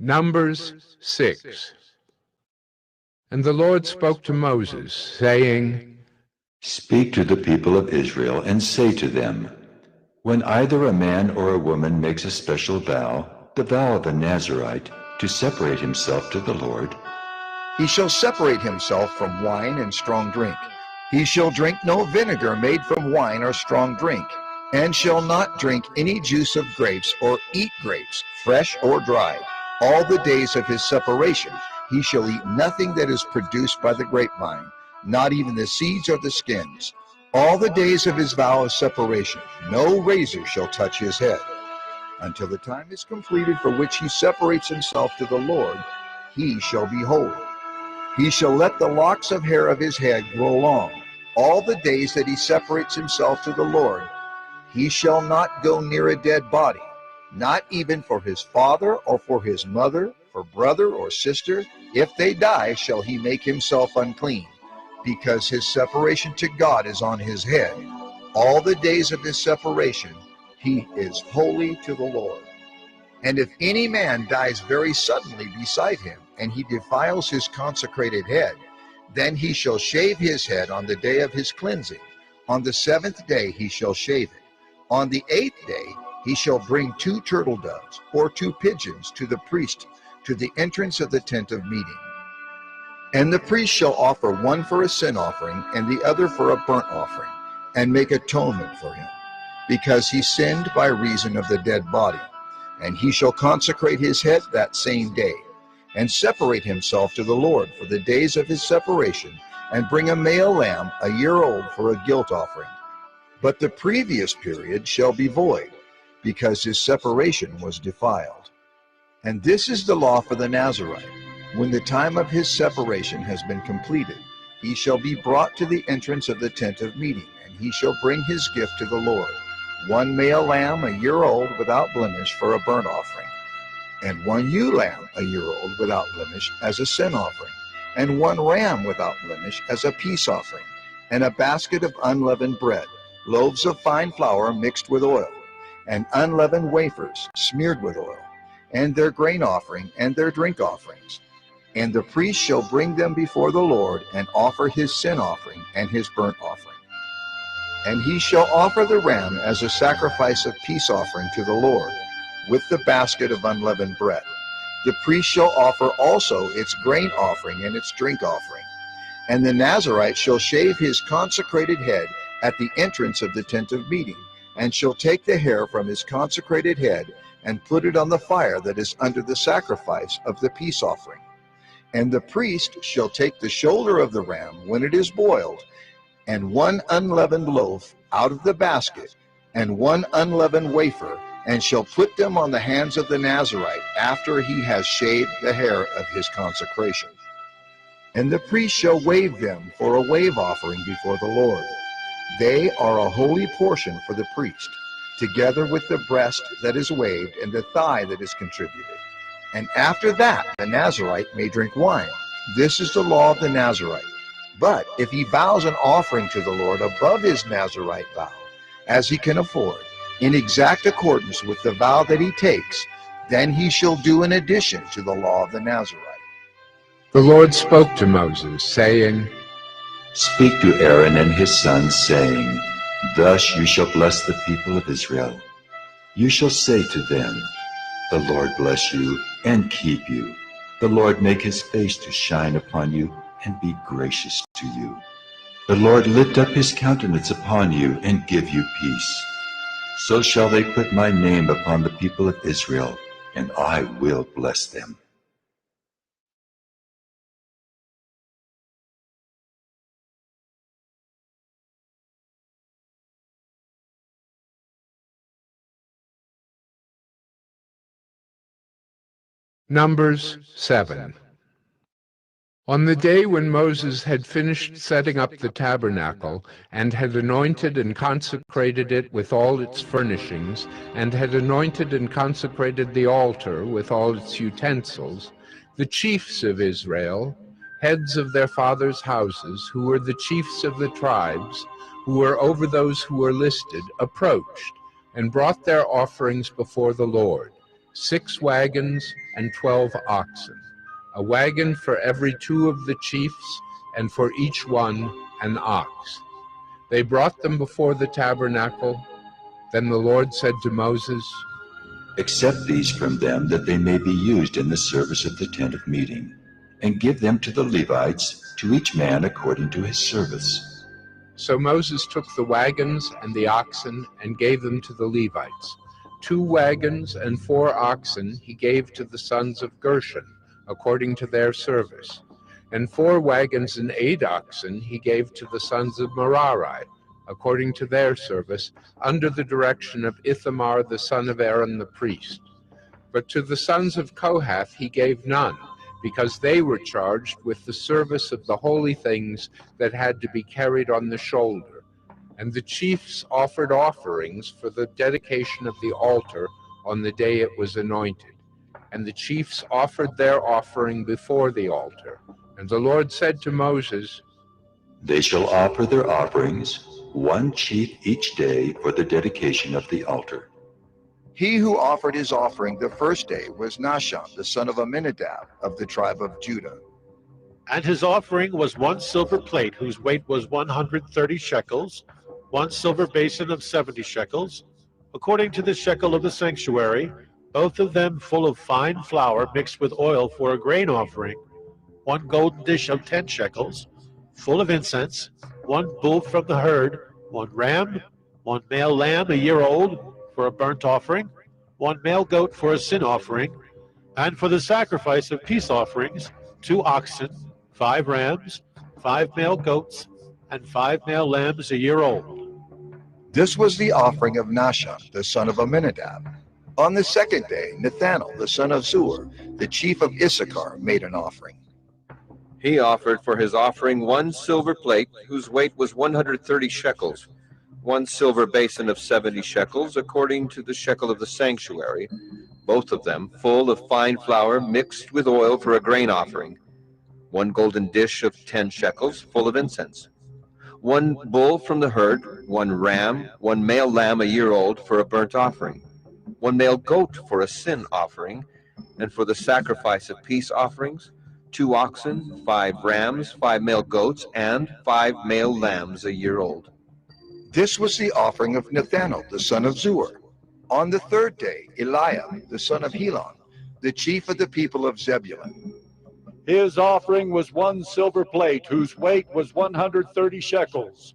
Numbers 6. And the Lord spoke to Moses, saying, Speak to the people of Israel and say to them, when either a man or a woman makes a special vow, the vow of a Nazirite, to separate himself to the Lord, he shall separate himself from wine and strong drink. He shall drink no vinegar made from wine or strong drink, and shall not drink any juice of grapes or eat grapes, fresh or dried. All the days of his separation he shall eat nothing that is produced by the grapevine, not even the seeds or the skins. All the days of his vow of separation no razor shall touch his head, until the time is completed for which he separates himself to the Lord. He shall be holy. He shall let the locks of hair of his head grow long. All the days that he separates himself to the Lord, he shall not go near a dead body, not even for his father or for his mother, for brother or sister. If they die, shall he make himself unclean, because his separation to God is on his head. All the days of his separation he is holy to the Lord. And if any man dies very suddenly beside him, and he defiles his consecrated head, then he shall shave his head on the day of his cleansing. On the 7th day he shall shave it. On the 8th day he shall bring 2 turtle doves or 2 pigeons to the priest to the entrance of the tent of meeting. And the priest shall offer one for a sin offering and the other for a burnt offering, and make atonement for him, because he sinned by reason of the dead body. And he shall consecrate his head that same day, and separate himself to the Lord for the days of his separation, and bring a male lamb a year old for a guilt offering. But the previous period shall be void, because his separation was defiled. And this is the law for the Nazirite. When the time of his separation has been completed, he shall be brought to the entrance of the tent of meeting, and he shall bring his gift to the Lord, 1 male lamb a year old without blemish for a burnt offering, and 1 ewe lamb a year old without blemish as a sin offering, and 1 ram without blemish as a peace offering, and a basket of unleavened bread, loaves of fine flour mixed with oil, and unleavened wafers smeared with oil, and their grain offering and their drink offerings. And the priest shall bring them before the Lord, and offer his sin offering and his burnt offering. And he shall offer the ram as a sacrifice of peace offering to the Lord, with the basket of unleavened bread. The priest shall offer also its grain offering and its drink offering. And the Nazirite shall shave his consecrated head at the entrance of the tent of meeting, and shall take the hair from his consecrated head, and put it on the fire that is under the sacrifice of the peace offering. And the priest shall take the shoulder of the ram when it is boiled, and 1 unleavened loaf out of the basket, and 1 unleavened wafer, and shall put them on the hands of the Nazirite after he has shaved the hair of his consecration. And the priest shall wave them for a wave offering before the Lord. They are a holy portion for the priest, together with the breast that is waved and the thigh that is contributed. And after that the Nazirite may drink wine. This is the law of the Nazirite. But if he vows an offering to the Lord above his Nazirite vow, as he can afford, in exact accordance with the vow that he takes, then he shall do an addition to the law of the Nazirite. The Lord spoke to Moses, saying, Speak to Aaron and his sons, saying, Thus you shall bless the people of Israel. You shall say to them, The Lord bless you and keep you. The Lord make his face to shine upon you and be gracious to you. The Lord lift up his countenance upon you and give you peace. So shall they put my name upon the people of Israel, and I will bless them. Numbers 7. On the day when Moses had finished setting up the tabernacle, and had anointed and consecrated it with all its furnishings, and had anointed and consecrated the altar with all its utensils, the chiefs of Israel, heads of their fathers' houses, who were the chiefs of the tribes, who were over those who were listed, approached, and brought their offerings before the Lord, 6 wagons and 12 oxen, a wagon for every 2 of the chiefs, and for each one an ox. They brought them before the tabernacle. Then the Lord said to Moses, Accept these from them, that they may be used in the service of the tent of meeting, and give them to the Levites, to each man according to his service. So Moses took the wagons and the oxen and gave them to the Levites. 2 wagons and 4 oxen he gave to the sons of Gershon, according to their service. And 4 wagons and 8 oxen he gave to the sons of Merari, according to their service, under the direction of Ithamar the son of Aaron the priest. But to the sons of Kohath he gave none, because they were charged with the service of the holy things that had to be carried on the shoulder. And the chiefs offered offerings for the dedication of the altar on the day it was anointed. And the chiefs offered their offering before the altar. And the Lord said to Moses, They shall offer their offerings, 1 chief each day, for the dedication of the altar. He who offered his offering the first day was Nahshon, the son of Amminadab, of the tribe of Judah. And his offering was 1 silver plate, whose weight was 130 shekels, 1 silver basin of 70 shekels, according to the shekel of the sanctuary, both of them full of fine flour mixed with oil for a grain offering, 1 golden dish of 10 shekels, full of incense, 1 bull from the herd, 1 ram, 1 male lamb a year old for a burnt offering, 1 male goat for a sin offering, and for the sacrifice of peace offerings, 2 oxen, 5 rams, 5 male goats, and 5 male lambs a year old. This was the offering of Nahshon, the son of Amminadab. On the second day, Nethanel, the son of Zur, the chief of Issachar, made an offering. He offered for his offering 1 silver plate, whose weight was 130 shekels, 1 silver basin of 70 shekels, according to the shekel of the sanctuary, both of them full of fine flour mixed with oil for a grain offering, 1 golden dish of 10 shekels, full of incense, 1 bull from the herd, 1 ram, 1 male lamb a year old for a burnt offering, 1 male goat for a sin offering, and for the sacrifice of peace offerings, 2 oxen, 5 rams, 5 male goats, and 5 male lambs a year old. This was the offering of Nethanel, the son of Zur. On the third day, Eliab, the son of Helon, the chief of the people of Zebulun. His offering was 1 silver plate, whose weight was 130 shekels,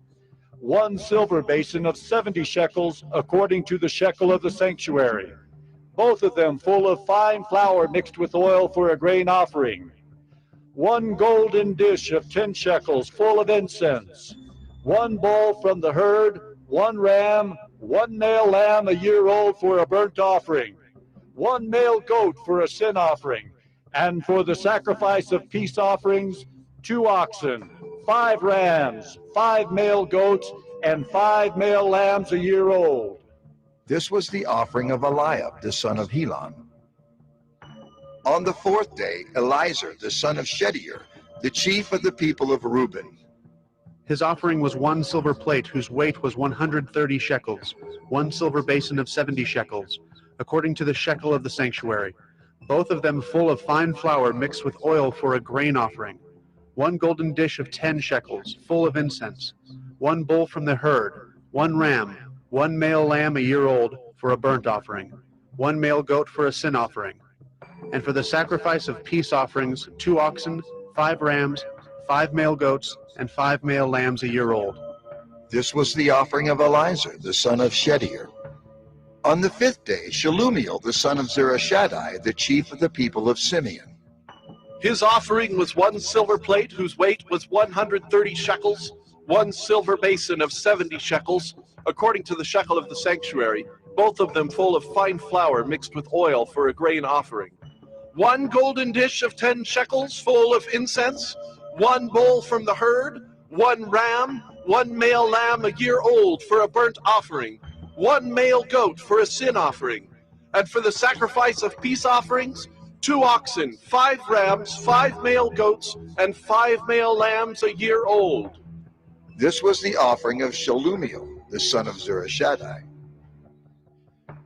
1 silver basin of 70 shekels, according to the shekel of the sanctuary, both of them full of fine flour mixed with oil for a grain offering, 1 golden dish of 10 shekels, full of incense, 1 bull from the herd, 1 ram, 1 male lamb a year old for a burnt offering, 1 male goat for a sin offering, and for the sacrifice of peace offerings, 2 oxen, 5 rams, 5 male goats, and 5 male lambs a year old. This was the offering of Eliab, the son of Helon. On the fourth day, Eliezer, the son of Shedeur, the chief of the people of Reuben. His offering was 1 silver plate, whose weight was 130 shekels, 1 silver basin of 70 shekels, according to the shekel of the sanctuary, both of them full of fine flour mixed with oil for a grain offering, 1 golden dish of 10 shekels, full of incense, 1 bull from the herd, 1 ram, 1 male lamb a year old for a burnt offering, 1 male goat for a sin offering, and for the sacrifice of peace offerings, 2 oxen, 5 rams, 5 male goats, and 5 male lambs a year old. This was the offering of Eliezer, the son of Shedeur. On the fifth day, Shelumiel, the son of Zurishaddai, the chief of the people of Simeon. His offering was 1 silver plate, whose weight was 130 shekels, 1 silver basin of 70 shekels, according to the shekel of the sanctuary, both of them full of fine flour mixed with oil for a grain offering, 1 golden dish of 10 shekels full of incense, 1 bull from the herd, 1 ram, 1 male lamb a year old for a burnt offering, 1 male goat for a sin offering, and for the sacrifice of peace offerings, 2 oxen, 5 rams, 5 male goats, and 5 male lambs a year old. This was the offering of Shelumiel, the son of Zurishaddai.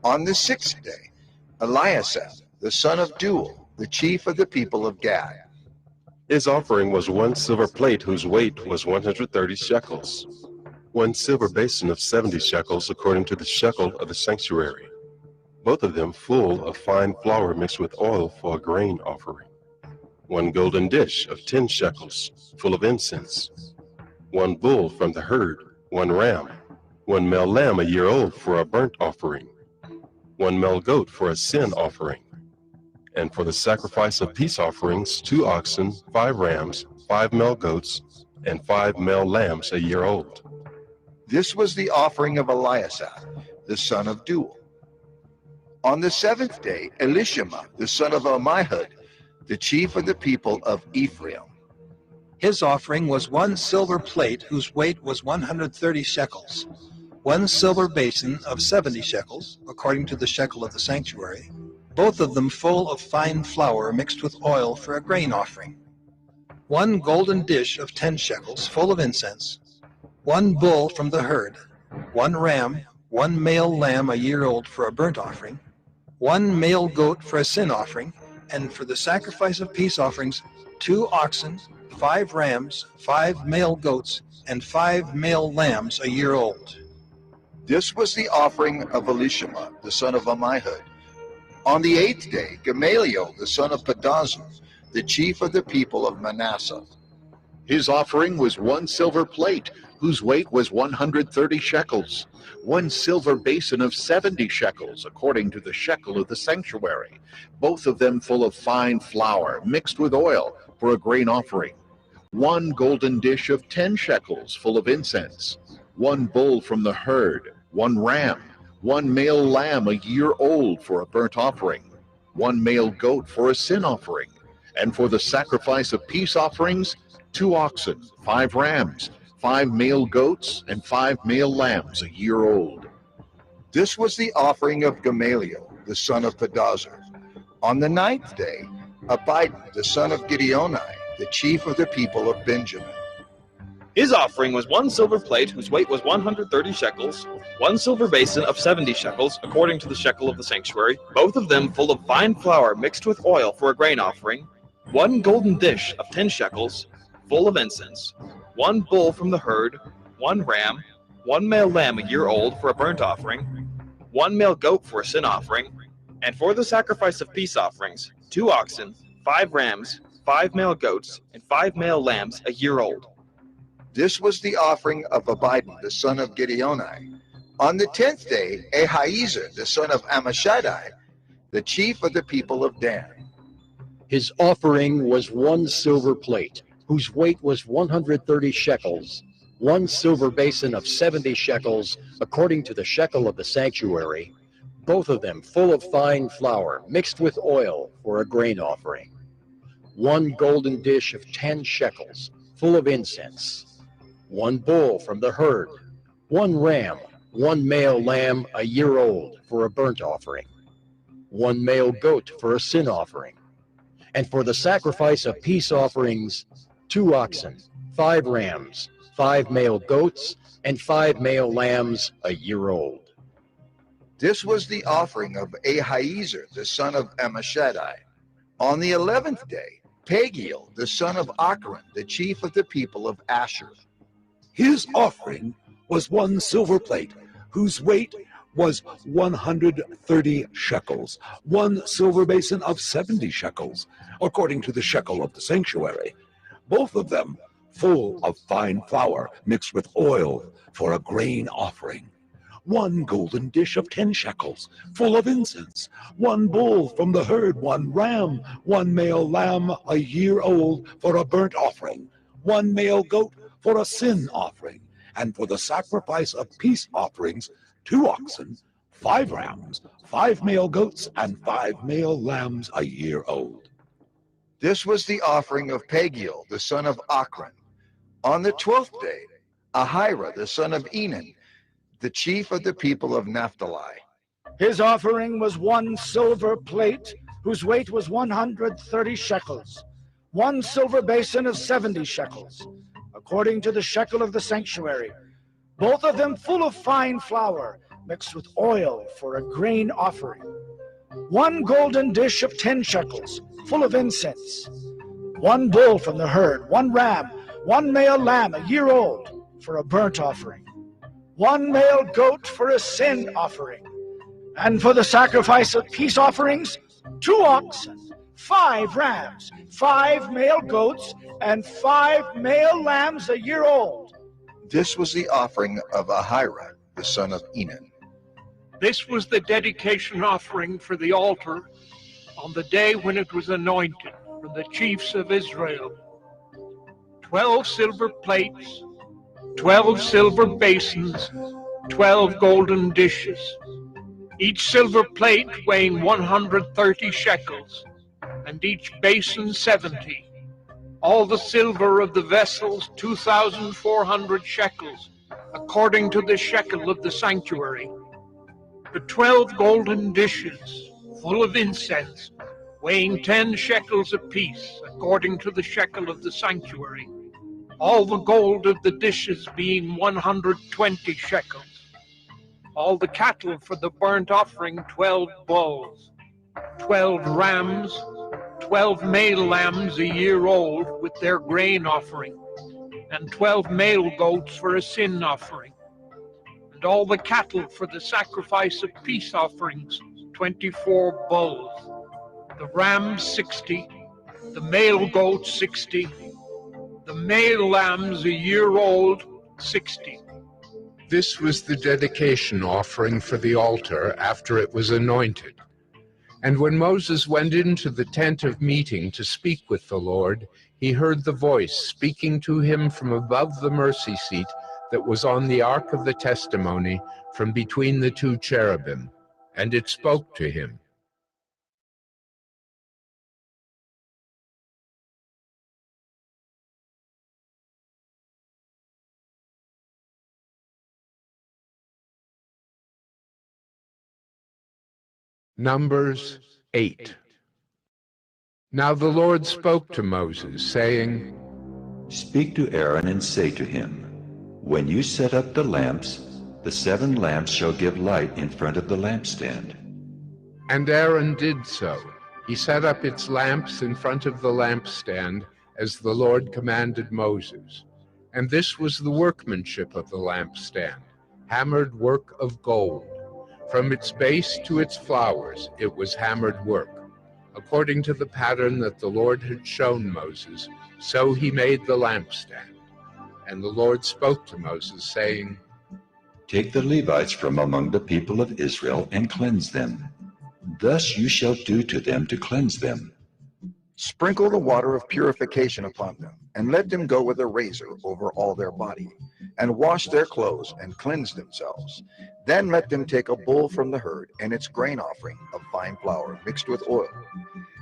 On the sixth day, Eliasaph, the son of Deuel, the chief of the people of Gad. His offering was 1 silver plate whose weight was 130 shekels, 1 silver basin of 70 shekels according to the shekel of the sanctuary, both of them full of fine flour mixed with oil for a grain offering, 1 golden dish of 10 shekels full of incense, 1 bull from the herd, 1 ram, 1 male lamb a year old for a burnt offering, 1 male goat for a sin offering, and for the sacrifice of peace offerings 2 oxen, 5 rams, 5 male goats, and 5 male lambs a year old. This was the offering of Eliasaph, the son of Deuel. On the 7th day, Elishama, the son of Ammihud, the chief of the people of Ephraim. His offering was 1 silver plate whose weight was 130 shekels, 1 silver basin of 70 shekels, according to the shekel of the sanctuary, both of them full of fine flour mixed with oil for a grain offering, 1 golden dish of 10 shekels full of incense, 1 bull from the herd, 1 ram, 1 male lamb a year old for a burnt offering, 1 male goat for a sin offering, and for the sacrifice of peace offerings 2 oxen, 5 rams, 5 male goats, and 5 male lambs a year old. This was the offering of Elishama, the son of Ammihud. On the 8th day, Gamaliel, the son of Pedazur, the chief of the people of Manasseh. His offering was 1 silver plate, whose weight was 130 shekels, 1 silver basin of 70 shekels, according to the shekel of the sanctuary, both of them full of fine flour mixed with oil for a grain offering, 1 golden dish of 10 shekels full of incense, 1 bull from the herd, 1 ram, 1 male lamb a year old for a burnt offering, 1 male goat for a sin offering, and for the sacrifice of peace offerings 2 oxen, 5 rams, 5 male goats, and 5 male lambs a year old. This was the offering of Gamaliel, the son of Pedazur. On the 9th day, Abidan, the son of Gideoni, the chief of the people of Benjamin. His offering was 1 silver plate whose weight was 130 shekels, 1 silver basin of 70 shekels, according to the shekel of the sanctuary, both of them full of fine flour mixed with oil for a grain offering, 1 golden dish of 10 shekels, full of incense, 1 bull from the herd, 1 ram, 1 male lamb a year old for a burnt offering, 1 male goat for a sin offering, and for the sacrifice of peace offerings 2 oxen, 5 rams, 5 male goats, and 5 male lambs a year old. This was the offering of Abidan, the son of Gideoni. On the 10th day, Ahiezer, the son of Ammishaddai, the chief of the people of Dan. His offering was 1 silver plate, whose weight was 130 shekels, 1 silver basin of 70 shekels, according to the shekel of the sanctuary, both of them full of fine flour mixed with oil for a grain offering, 1 golden dish of 10 shekels, full of incense, 1 bull from the herd, 1 ram, 1 male lamb a year old for a burnt offering, 1 male goat for a sin offering, and for the sacrifice of peace offerings 2 oxen, 5 rams, 5 male goats, and 5 male lambs a year old. This was the offering of Ahiezer, the son of Ammishaddai. On the 11th day, Pagiel, the son of Achran, the chief of the people of Asher. His offering was 1 silver plate, whose weight was 130 shekels, 1 silver basin of 70 shekels, according to the shekel of the sanctuary, both of them full of fine flour mixed with oil for a grain offering, 1 golden dish of 10 shekels, full of incense, 1 bull from the herd, 1 ram, 1 male lamb a year old for a burnt offering, 1 male goat for a sin offering, and for the sacrifice of peace offerings 2 oxen, 5 rams, 5 male goats, and 5 male lambs a year old. This was the offering of Pagiel, the son of Achran. On the 12th day, Ahira, the son of Enan, the chief of the people of Naphtali. His offering was 1 silver plate, whose weight was 130 shekels, 1 silver basin of 70 shekels, according to the shekel of the sanctuary, both of them full of fine flour mixed with oil for a grain offering, 1 golden dish of 10 shekels, full of incense, 1 bull from the herd, 1 ram, 1 male lamb a year old for a burnt offering, 1 male goat for a sin offering, and for the sacrifice of peace offerings, 2 oxen, 5 rams, 5 male goats, and 5 male lambs a year old. This was the offering of Ahira, the son of Enan. This was the dedication offering for the altar on the day when it was anointed for the chiefs of Israel. 12 silver plates, 12 silver basins, 12 golden dishes, each silver plate weighing 130 shekels, and each basin 70. All the silver of the vessels 2,400 shekels, according to the shekel of the sanctuary. The 12 golden dishes, full of incense, weighing 10 shekels apiece, according to the shekel of the sanctuary. All the gold of the dishes being 120 shekels. All the cattle for the burnt offering 12 bulls, 12 rams, 12 male lambs a year old with their grain offering, and 12 male goats for a sin offering. And all the cattle for the sacrifice of peace offerings, 24 bulls, the rams 60, the male goats 60, the male lambs a year old 60. This was the dedication offering for the altar after it was anointed. And when Moses went into the tent of meeting to speak with the Lord, he heard the voice speaking to him from above the mercy seat that was on the ark of the testimony, from between the 2 cherubim, and it spoke to him. Numbers 8. Now the Lord spoke to Moses, saying, Speak to Aaron and say to him, When you set up the lamps, the 7 lamps shall give light in front of the lampstand. And Aaron did so. He set up its lamps in front of the lampstand, as the Lord commanded Moses. And this was the workmanship of the lampstand, hammered work of gold. From its base to its flowers it was hammered work. According to the pattern that the Lord had shown Moses, so he made the lampstand. And the Lord spoke to Moses, saying, Take the Levites from among the people of Israel and cleanse them. Thus you shall do to them to cleanse them. Sprinkle the water of purification upon them, and let them go with a razor over all their body, and wash their clothes and cleanse themselves. Then let them take a bull from the herd and its grain offering of fine flour mixed with oil.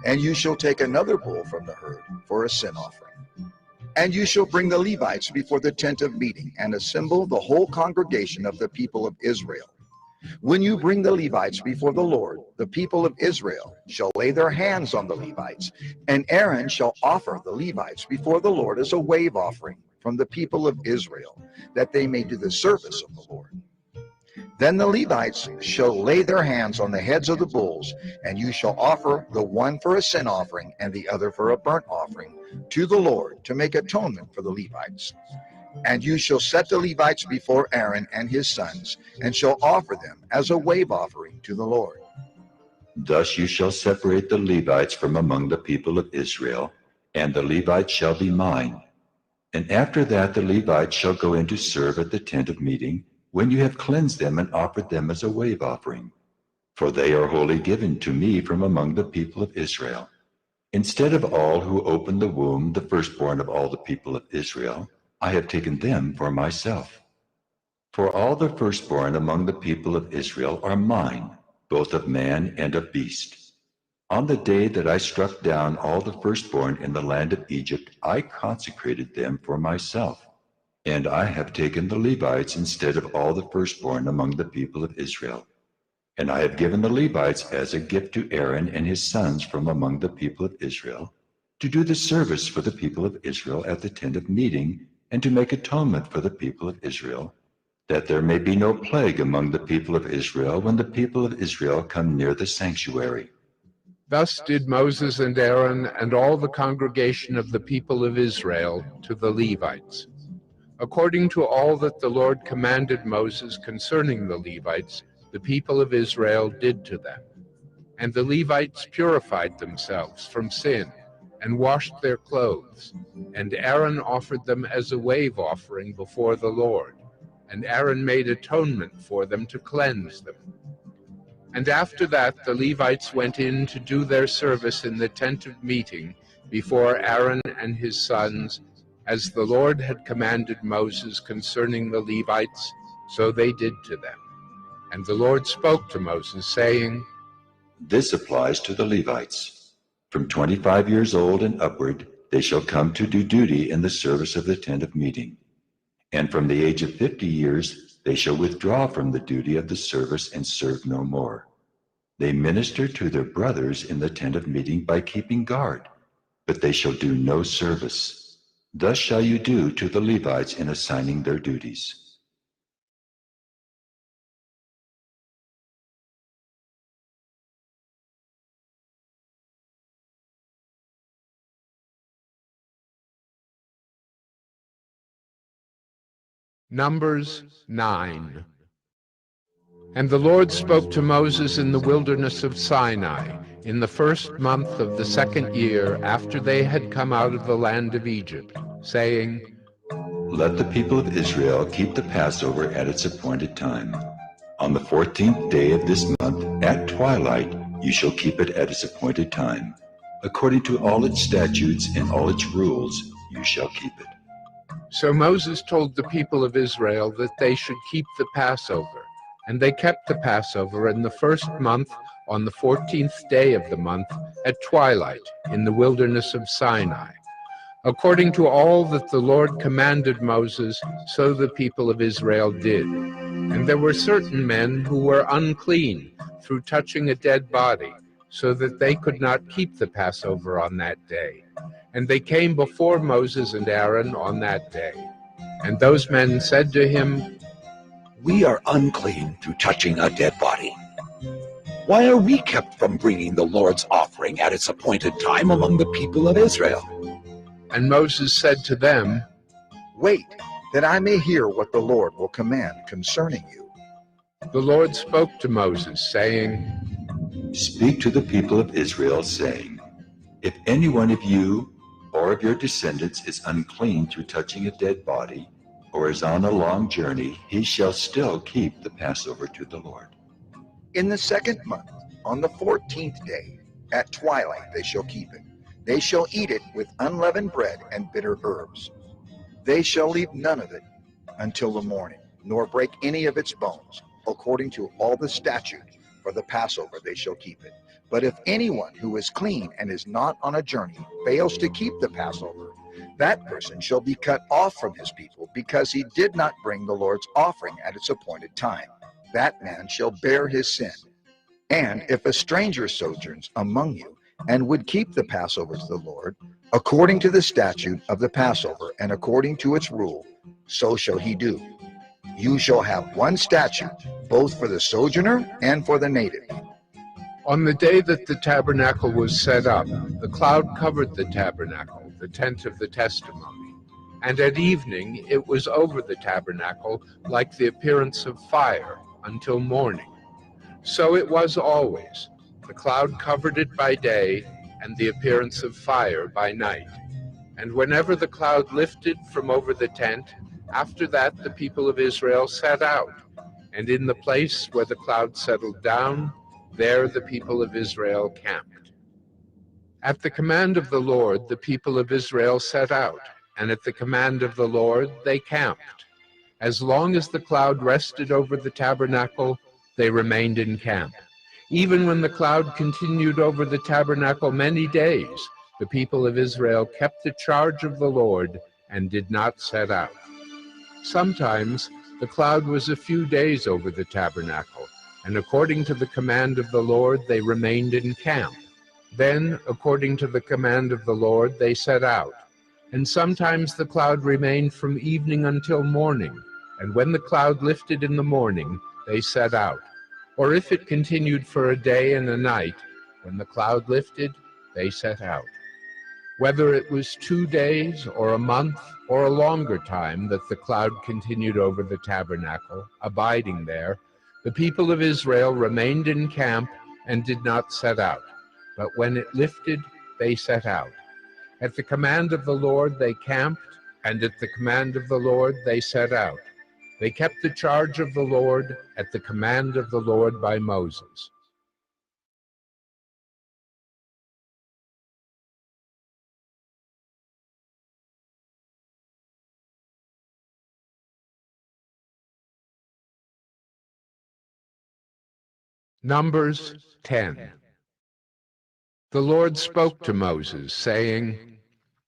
And you shall take another bull from the herd for a sin offering. And you shall bring the Levites before the tent of meeting and assemble the whole congregation of the people of Israel. When you bring the Levites before the Lord, the people of Israel shall lay their hands on the Levites, and Aaron shall offer the Levites before the Lord as a wave offering from the people of Israel, that they may do the service of the Lord. Then the Levites shall lay their hands on the heads of the bulls, and you shall offer the one for a sin offering and the other for a burnt offering to the Lord to make atonement for the Levites. And you shall set the Levites before Aaron and his sons, and shall offer them as a wave offering to the Lord. Thus you shall separate the Levites from among the people of Israel, and the Levites shall be mine. And after that the Levites shall go in to serve at the tent of meeting, when you have cleansed them and offered them as a wave offering. For they are wholly given to me from among the people of Israel. Instead of all who opened the womb, the firstborn of all the people of Israel, I have taken them for myself. For all the firstborn among the people of Israel are mine, both of man and of beast. On the day that I struck down all the firstborn in the land of Egypt, I consecrated them for myself. And I have taken the Levites instead of all the firstborn among the people of Israel. And I have given the Levites as a gift to Aaron and his sons from among the people of Israel, to do the service for the people of Israel at the tent of meeting, and to make atonement for the people of Israel, that there may be no plague among the people of Israel when the people of Israel come near the sanctuary. Thus did Moses and Aaron and all the congregation of the people of Israel to the Levites, according to all that the Lord commanded Moses concerning the Levites, the people of Israel did to them. And the Levites purified themselves from sin and washed their clothes, and Aaron offered them as a wave offering before the Lord, and Aaron made atonement for them to cleanse them. And after that the Levites went in to do their service in the tent of meeting before Aaron and his sons, as the Lord had commanded Moses concerning the Levites, so they did to them. And the Lord spoke to Moses, saying, This applies to the Levites. From 25 years old and upward, they shall come to do duty in the service of the tent of meeting. And from the age of 50 years, they shall withdraw from the duty of the service and serve no more. They minister to their brothers in the tent of meeting by keeping guard, but they shall do no service. Thus shall you do to the Levites in assigning their duties. Numbers 9. And the Lord spoke to Moses in the wilderness of Sinai, in the first month of the second year after they had come out of the land of Egypt, saying, Let the people of Israel keep the Passover at its appointed time. On the 14th day of this month, at twilight, you shall keep it at its appointed time. According to all its statutes and all its rules, you shall keep it. So Moses told the people of Israel that they should keep the Passover. And they kept the Passover in the first month on the 14th day of the month at twilight in the wilderness of Sinai. According to all that the Lord commanded Moses, so the people of Israel did. And there were certain men who were unclean through touching a dead body, so that they could not keep the Passover on that day. And they came before Moses and Aaron on that day. And those men said to him, We are unclean through touching a dead body. Why are we kept from bringing the Lord's offering at its appointed time among the people of Israel? And Moses said to them, Wait, that I may hear what the Lord will command concerning you. The Lord spoke to Moses, saying, Speak to the people of Israel, saying, If any one of you or of your descendants is unclean through touching a dead body, or is on a long journey, he shall still keep the Passover to the Lord. In the second month, on the 14th day, at twilight they shall keep it. They shall eat it with unleavened bread and bitter herbs. They shall leave none of it until the morning, nor break any of its bones. According to all the statute for the Passover they shall keep it. But if anyone who is clean and is not on a journey fails to keep the Passover, that person shall be cut off from his people, because he did not bring the Lord's offering at its appointed time. That man shall bear his sin. And if a stranger sojourns among you and would keep the Passover to the Lord, according to the statute of the Passover and according to its rule, so shall he do. You shall have one statute, both for the sojourner and for the native. On the day that the tabernacle was set up, the cloud covered the tabernacle, the tent of the testimony. And at evening it was over the tabernacle like the appearance of fire until morning. So it was always. The cloud covered it by day, and the appearance of fire by night. And whenever the cloud lifted from over the tent, after that the people of Israel set out. And in the place where the cloud settled down, there the people of Israel camped. At the command of the Lord, the people of Israel set out, and at the command of the Lord they camped. As long as the cloud rested over the tabernacle, they remained in camp. Even when the cloud continued over the tabernacle many days, the people of Israel kept the charge of the Lord and did not set out. Sometimes the cloud was a few days over the tabernacle, and according to the command of the Lord they remained in camp. Then, according to the command of the Lord, they set out. And sometimes the cloud remained from evening until morning, And when the cloud lifted in the morning, they set out. Or if it continued for a day and a night, when the cloud lifted, they set out. Whether it was 2 days or a month or a longer time that the cloud continued over the tabernacle, abiding there, the people of Israel remained in camp and did not set out. But when it lifted, they set out. At the command of the Lord they camped, and at the command of the Lord they set out. They kept the charge of the Lord at the command of the Lord by Moses. Numbers 10. The Lord spoke to Moses, saying,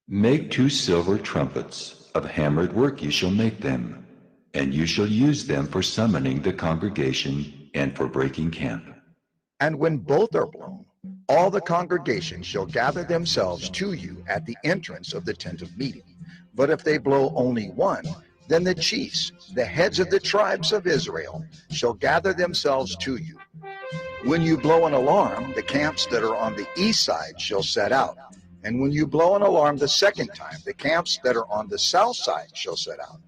Make 2 silver trumpets, of hammered work you shall make them, and you shall use them for summoning the congregation and for breaking camp. And when both are blown, all the congregation shall gather themselves to you at the entrance of the tent of meeting. But if they blow only one, then the chiefs, the heads of the tribes of Israel, shall gather themselves to you. When you blow an alarm, the camps that are on the east side shall set out. And when you blow an alarm the second time, the camps that are on the south side shall set out.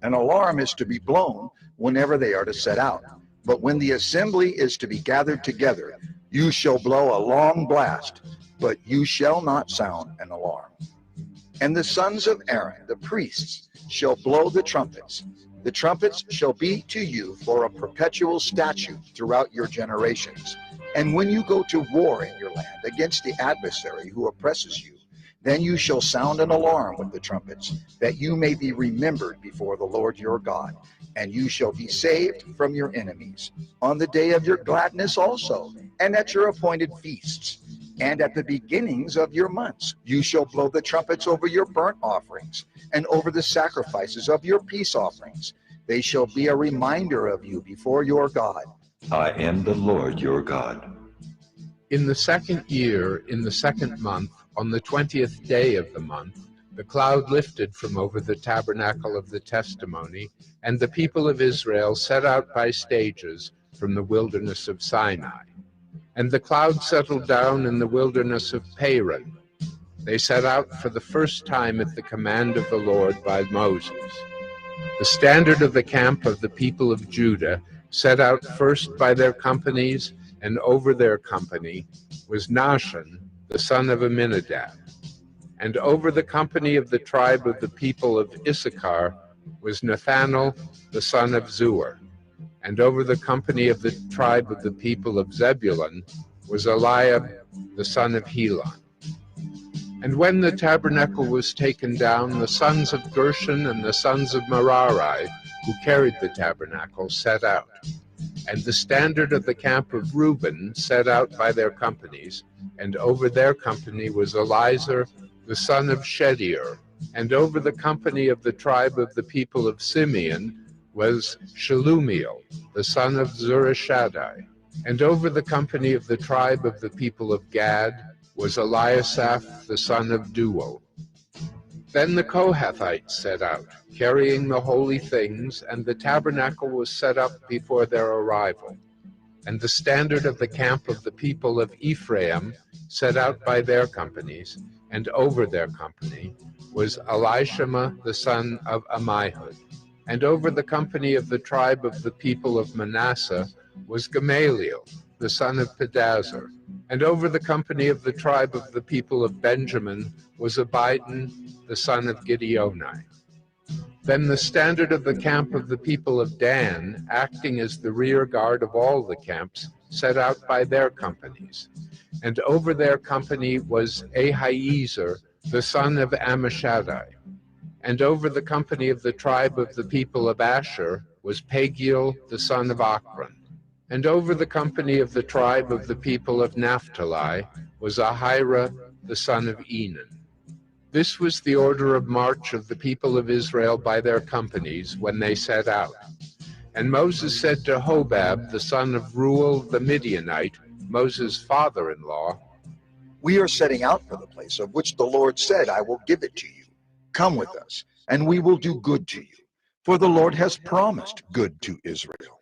An alarm is to be blown whenever they are to set out. But when the assembly is to be gathered together, you shall blow a long blast, but you shall not sound an alarm. And the sons of Aaron, the priests, shall blow the trumpets. The trumpets shall be to you for a perpetual statute throughout your generations. And when you go to war in your land against the adversary who oppresses you, then you shall sound an alarm with the trumpets, that you may be remembered before the Lord your God, and you shall be saved from your enemies. On the day of your gladness also, and at your appointed feasts, and at the beginnings of your months, you shall blow the trumpets over your burnt offerings, and over the sacrifices of your peace offerings. They shall be a reminder of you before your God. I am the Lord your God. In the 2nd year, in the 2nd month, on the 20th day of the month, the cloud lifted from over the tabernacle of the testimony, and the people of Israel set out by stages from the wilderness of Sinai. And the cloud settled down in the wilderness of Paran. They set out for the first time at the command of the Lord by Moses. The standard of the camp of the people of Judah set out first by their companies, and over their company was Nahshon, the son of Amminadab. And over the company of the tribe of the people of Issachar was Nethanel, the son of Zuar. And over the company of the tribe of the people of Zebulun was Eliab, the son of Helon. And when the tabernacle was taken down, the sons of Gershon and the sons of Merari, who carried the tabernacle, set out. And the standard of the camp of Reuben set out by their companies, and over their company was Elizur, the son of Shedeur. And over the company of the tribe of the people of Simeon was Shelumiel, the son of Zurishaddai. And over the company of the tribe of the people of Gad was Eliasaph, the son of Duo. Then the Kohathites set out, carrying the holy things, and the tabernacle was set up before their arrival. And the standard of the camp of the people of Ephraim set out by their companies, and over their company was Elishama, the son of Ammihud. And over the company of the tribe of the people of Manasseh was Gamaliel, the son of Pedazur. And over the company of the tribe of the people of Benjamin was Abidan, the son of Gideoni. Then the standard of the camp of the people of Dan, acting as the rear guard of all the camps, set out by their companies. And over their company was Ahiezer, the son of Ammishaddai. And over the company of the tribe of the people of Asher was Pagiel, the son of Ochran. And over the company of the tribe of the people of Naphtali was Ahira, the son of Enan. This was the order of march of the people of Israel by their companies when they set out. And Moses said to Hobab, the son of Reuel the Midianite, Moses' father-in-law, We are setting out for the place of which the Lord said, I will give it to you. Come with us, and we will do good to you. for the Lord has promised good to Israel.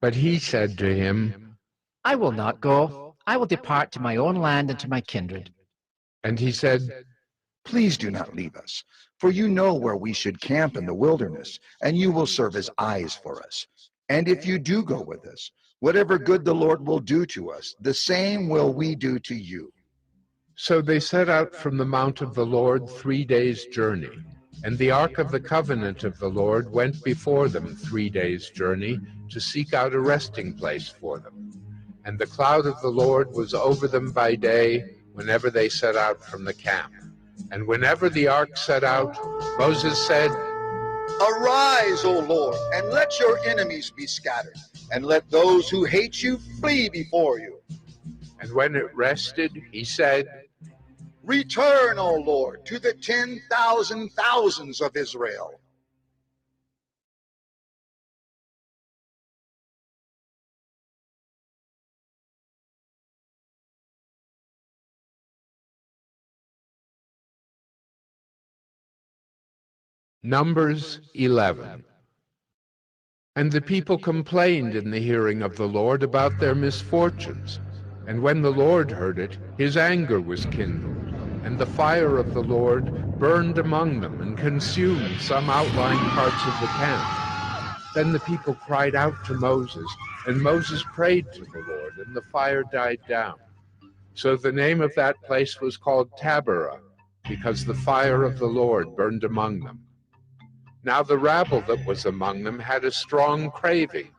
But he said to him, I will not go. I will depart to my own land and to my kindred. And he said, Please do not leave us, for you know where we should camp in the wilderness, and you will serve as eyes for us. And if you do go with us, whatever good the Lord will do to us, the same will we do to you. So they set out from the mount of the Lord 3 days' journey. And the ark of the covenant of the Lord went before them 3 days' journey to seek out a resting place for them. And the cloud of the Lord was over them by day whenever they set out from the camp. And whenever the ark set out, Moses said, Arise, O Lord, and let your enemies be scattered, and let those who hate you flee before you. And when it rested, he said, Return, O Lord, to the 10,000 thousands of Israel. Numbers 11. And the people complained in the hearing of the Lord about their misfortunes. And when the Lord heard it, his anger was kindled, and the fire of the Lord burned among them and consumed some outlying parts of the camp. Then the people cried out to Moses, and Moses prayed to the Lord, and the fire died down. So the name of that place was called Taberah, because the fire of the Lord burned among them. Now the rabble that was among them had a strong craving,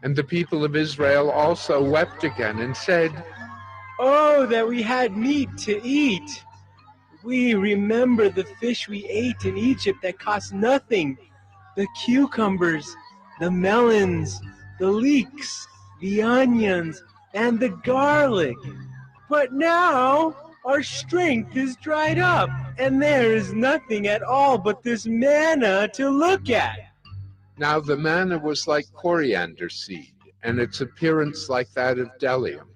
and the people of Israel also wept again and said, Oh, that we had meat to eat! We remember the fish we ate in Egypt that cost nothing, the cucumbers, the melons, the leeks, the onions, and the garlic. But now our strength is dried up, and there is nothing at all but this manna to look at. Now the manna was like coriander seed, and its appearance like that of bdellium.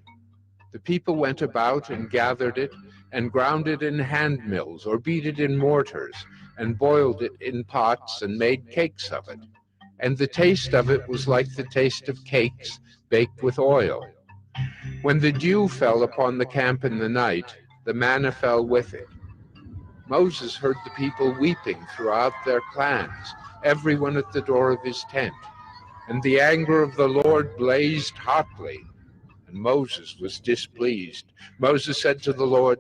The people went about and gathered it, and ground it in hand mills, or beat it in mortars, and boiled it in pots, and made cakes of it. And the taste of it was like the taste of cakes baked with oil. When the dew fell upon the camp in the night, the manna fell with it. Moses heard the people weeping throughout their clans, everyone at the door of his tent. And the anger of the Lord blazed hotly, and Moses was displeased. Moses said to the Lord,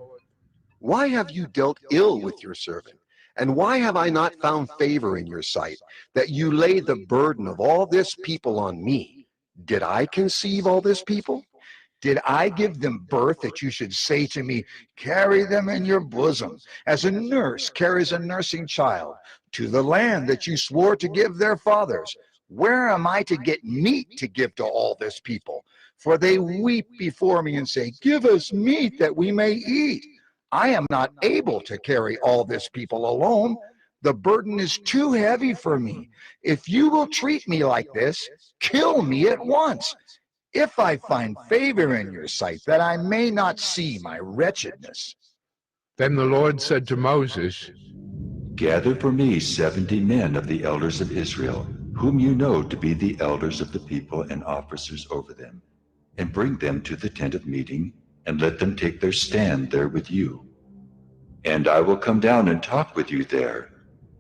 Why have you dealt ill with your servant? And why have I not found favor in your sight, that you laid the burden of all this people on me? Did I conceive all this people? Did I give them birth that you should say to me, carry them in your bosom, as a nurse carries a nursing child, to the land that you swore to give their fathers? Where am I to get meat to give to all this people? For they weep before me and say, give us meat that we may eat. I am not able to carry all this people alone. The burden is too heavy for me. If you will treat me like this, kill me at once. If I find favor in your sight, that I may not see my wretchedness. Then the Lord said to Moses, Gather for me 70 men of the elders of Israel, whom you know to be the elders of the people and officers over them, and bring them to the tent of meeting, and let them take their stand there with you. And I will come down and talk with you there,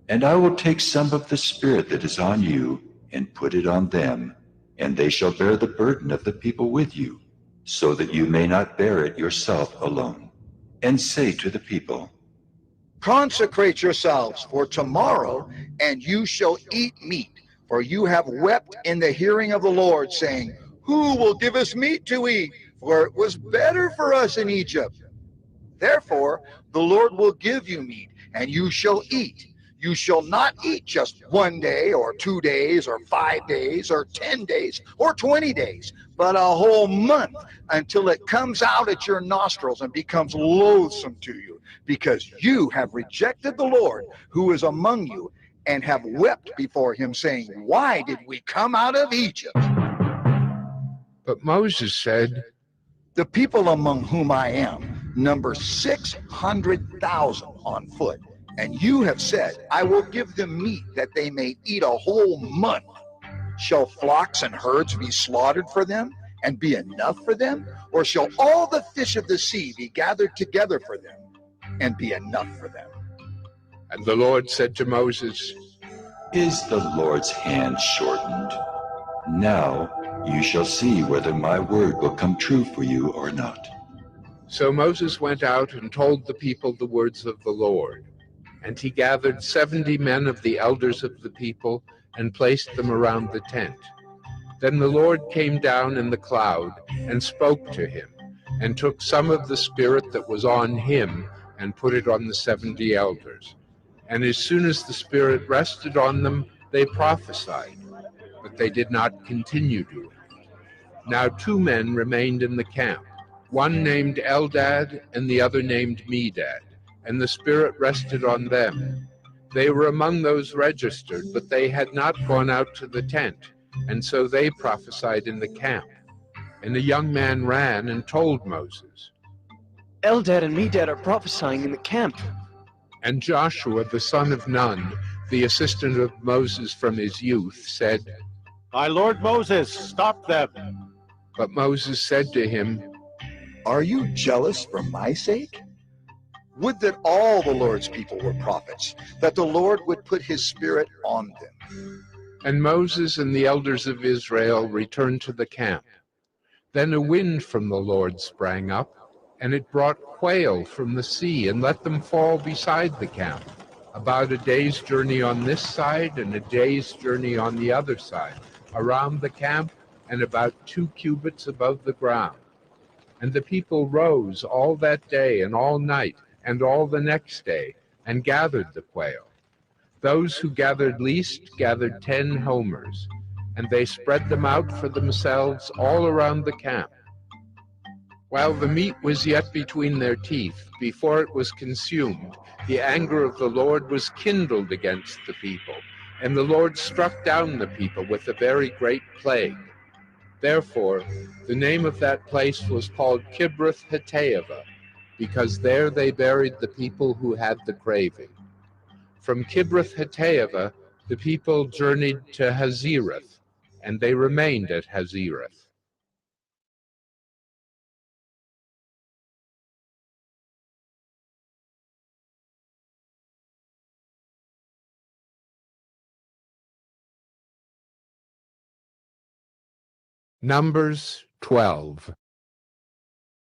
and I will take some of the Spirit that is on you, and put it on them, and they shall bear the burden of the people with you, so that you may not bear it yourself alone. And say to the people, Consecrate yourselves for tomorrow, and you shall eat meat. For you have wept in the hearing of the Lord, saying, who will give us meat to eat? For it was better for us in Egypt. Therefore, the Lord will give you meat, and you shall eat. You shall not eat just 1 day, or 2 days, or 5 days, or 10 days, or 20 days, but a whole month, until it comes out at your nostrils and becomes loathsome to you, because you have rejected the Lord who is among you, and have wept before him, saying, why did we come out of Egypt? But Moses said, the people among whom I am number 600,000 on foot, And you have said, I will give them meat that they may eat a whole month. Shall flocks and herds be slaughtered for them and be enough for them? Or shall all the fish of the sea be gathered together for them and be enough for them? And the Lord said to Moses, Is the Lord's hand shortened? Now you shall see whether my word will come true for you or not. So Moses went out and told the people the words of the Lord. And he gathered 70 men of the elders of the people and placed them around the tent. Then the Lord came down in the cloud and spoke to him, and took some of the Spirit that was on him and put it on the 70 elders. And as soon as the Spirit rested on them, they prophesied, but they did not continue doing it. Now 2 men remained in the camp, one named Eldad and the other named Medad, and the Spirit rested on them. They were among those registered, but they had not gone out to the tent, and so they prophesied in the camp. And a young man ran and told Moses. Eldad and Medad are prophesying in the camp. And Joshua, the son of Nun, the assistant of Moses from his youth, said, My lord Moses, stop them. But Moses said to him, Are you jealous for my sake? Would that all the Lord's people were prophets, that the Lord would put his Spirit on them. And Moses and the elders of Israel returned to the camp. Then a wind from the Lord sprang up, and it brought quail from the sea and let them fall beside the camp, about a day's journey on this side and a day's journey on the other side, around the camp and about 2 cubits above the ground. And the people rose all that day and all night and all the next day, and gathered the quail. Those who gathered least gathered 10 homers, and they spread them out for themselves all around the camp. While the meat was yet between their teeth, before it was consumed, the anger of the Lord was kindled against the people, and the Lord struck down the people with a very great plague. Therefore, the name of that place was called Kibroth Hattaavah, because there they buried the people who had the craving. From Kibroth Hattaavah, the people journeyed to Hazerath, and they remained at Hazerath. Numbers 12.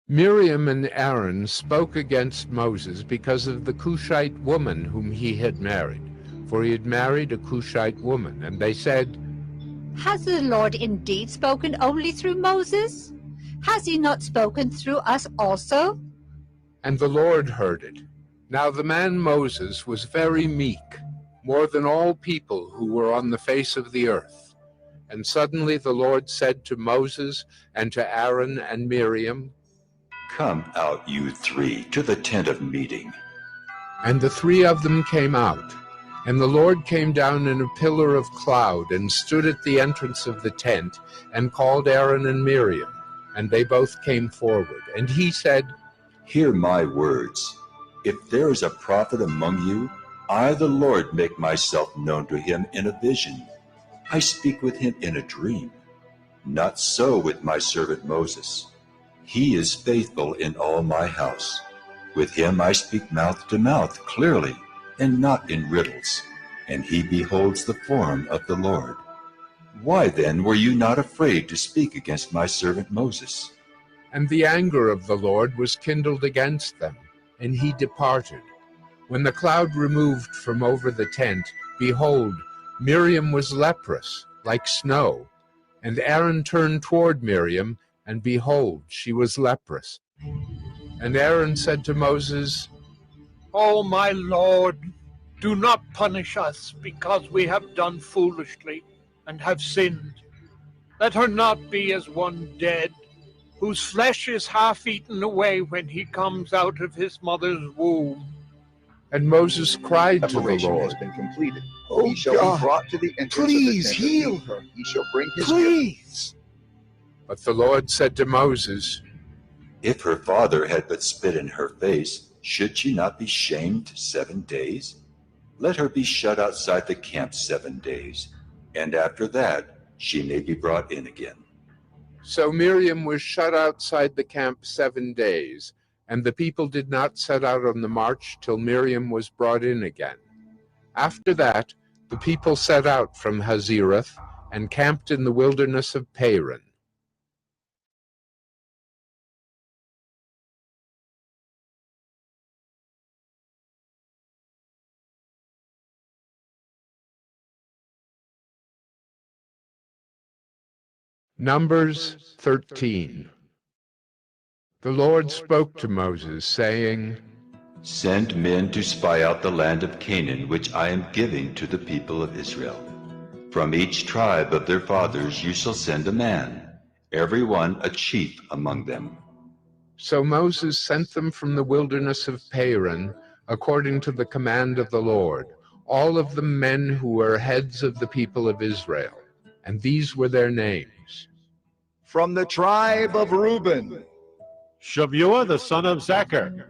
Miriam and Aaron spoke against Moses because of the Cushite woman whom he had married, for he had married a Cushite woman, and they said, Has the Lord indeed spoken only through Moses? Has he not spoken through us also? And the Lord heard it. Now the man Moses was very meek, more than all people who were on the face of the earth. And suddenly the Lord said to Moses and to Aaron and Miriam, Come out, you 3, to the tent of meeting. And the 3 of them came out. And the Lord came down in a pillar of cloud and stood at the entrance of the tent and called Aaron and Miriam. And they both came forward. And he said, Hear my words. If there is a prophet among you, I, the Lord, make myself known to him in a vision. I speak with him in a dream. Not so with my servant Moses. He is faithful in all my house. With him I speak mouth to mouth clearly, and not in riddles, and he beholds the form of the Lord. Why then were you not afraid to speak against my servant Moses? And the anger of the Lord was kindled against them, and he departed. When the cloud removed from over the tent, behold, Miriam was leprous, like snow. And Aaron turned toward Miriam, and behold, she was leprous. And Aaron said to Moses, Oh, my Lord, do not punish us because we have done foolishly and have sinned. Let her not be as one dead, whose flesh is half eaten away when he comes out of his mother's womb. And Moses cried to the Separation Lord, has been completed. Oh, he shall God. be brought to the entrance Please of the tent heal of meeting. her. He shall bring his Please. But the Lord said to Moses, If her father had but spit in her face, Should she not be shamed 7 days? Let her be shut outside the camp 7 days, and after that she may be brought in again. So Miriam was shut outside the camp 7 days, and the people did not set out on the march till Miriam was brought in again. After that, the people set out from Hazirath and camped in the wilderness of Paran. Numbers 13. The Lord spoke to Moses, saying, Send men to spy out the land of Canaan, which I am giving to the people of Israel. From each tribe of their fathers you shall send a man, every one a chief among them. So Moses sent them from the wilderness of Paran, according to the command of the Lord, all of the men who were heads of the people of Israel. And these were their names. From the tribe of Reuben, Shavuah the son of Zachar.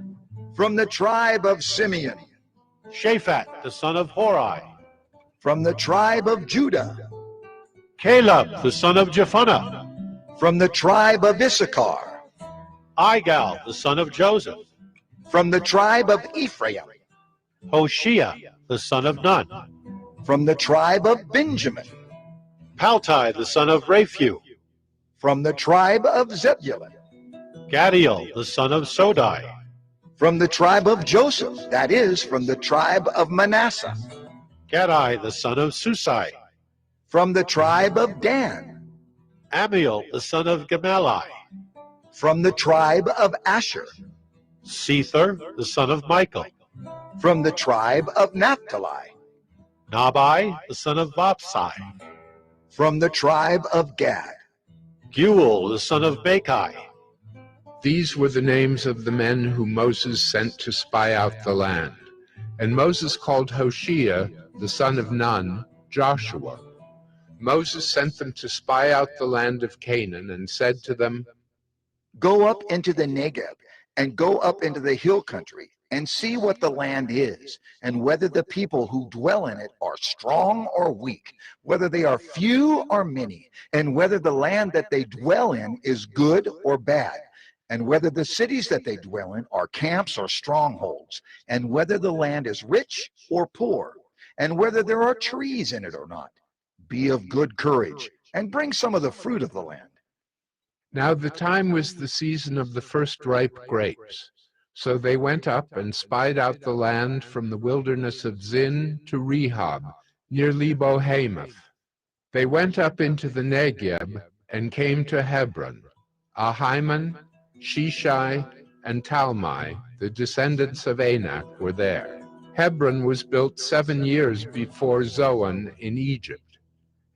from the tribe of Simeon, Shaphat the son of Hori. from the tribe of Judah, Caleb the son of Jephunneh. from the tribe of Issachar, Igal the son of Joseph. from the tribe of Ephraim, Hoshea the son of Nun. from the tribe of Benjamin, Paltai the son of Raphu. from the tribe of Zebulun, Gadiel the son of Sodai. from the tribe of Joseph, that is, from the tribe of Manasseh, Gadai the son of Susai. from the tribe of Dan, Amiel the son of Gemalli. from the tribe of Asher, Sether the son of Michael. from the tribe of Naphtali, Nabai the son of Vapsai. from the tribe of Gad, Guel the son of Bakai. These were the names of the men whom Moses sent to spy out the land. And Moses called Hoshea, the son of Nun, Joshua. Moses sent them to spy out the land of Canaan, and said to them, Go up into the Negeb, and go up into the hill country, and see what the land is, and whether the people who dwell in it are strong or weak, whether they are few or many, and whether the land that they dwell in is good or bad, and whether the cities that they dwell in are camps or strongholds, and whether the land is rich or poor, and whether there are trees in it or not. Be of good courage, and bring some of the fruit of the land. Now the time was the season of the first ripe grapes. So they went up and spied out the land from the wilderness of Zin to Rehob, near Lebo Hamath. They went up into the Negeb and came to Hebron. Ahiman, Shishai, and Talmai, the descendants of Anak, were there. Hebron was built 7 years before Zoan in Egypt.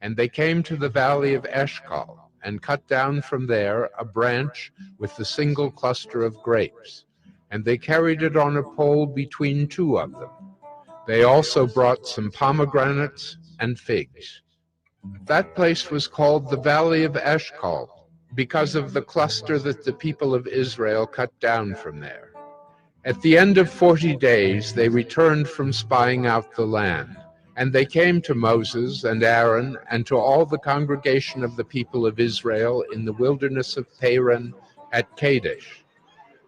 And they came to the valley of Eshcol, and cut down from there a branch with the single cluster of grapes. And they carried it on a pole between 2 of them. They also brought some pomegranates and figs. That place was called the Valley of Eshcol, because of the cluster that the people of Israel cut down from there. At the end of 40 days they returned from spying out the land. And they came to Moses and Aaron and to all the congregation of the people of Israel in the wilderness of Paran at Kadesh.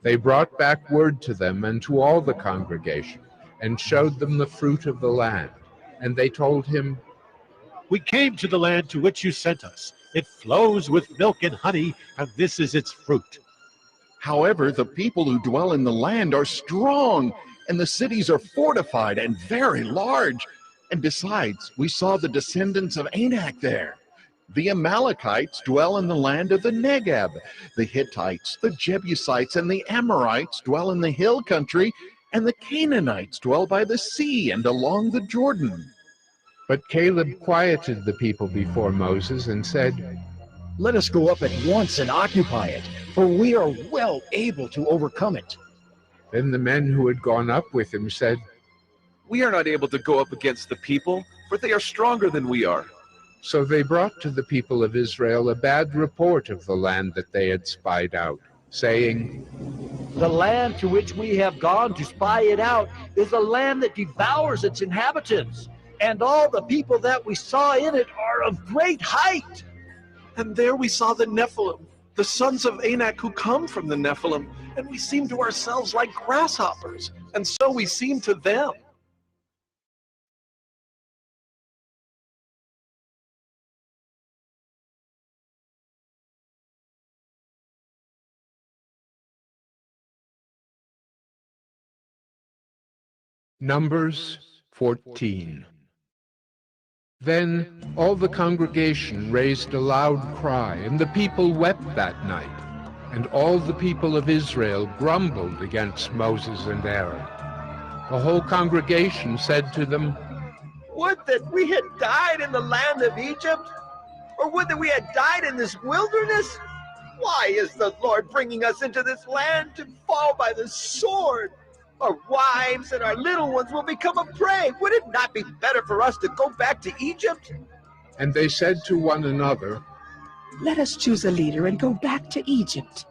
They brought back word to them and to all the congregation, and showed them the fruit of the land. And they told him, We came to the land to which you sent us. It flows with milk and honey, and this is its fruit. However, the people who dwell in the land are strong, and the cities are fortified and very large. And besides, we saw the descendants of Anak there. The Amalekites dwell in the land of the Negeb. The Hittites, the Jebusites, and the Amorites dwell in the hill country, and the Canaanites dwell by the sea and along the Jordan. But Caleb quieted the people before Moses and said, Let us go up at once and occupy it, for we are well able to overcome it. Then the men who had gone up with him said, We are not able to go up against the people, for they are stronger than we are. So they brought to the people of Israel a bad report of the land that they had spied out, saying, The land to which we have gone to spy it out is a land that devours its inhabitants, and all the people that we saw in it are of great height. And there we saw the Nephilim, the sons of Anak who come from the Nephilim, and we seemed to ourselves like grasshoppers, and so we seemed to them. Numbers 14. Then all the congregation raised a loud cry, and the people wept that night. And all the people of Israel grumbled against Moses and Aaron. The whole congregation said to them, "Would that we had died in the land of Egypt, or would that we had died in this wilderness? Why is the Lord bringing us into this land to fall by the sword? Our wives and our little ones will become a prey. Would it not be better for us to go back to Egypt?" And they said to one another, "Let us choose a leader and go back to Egypt."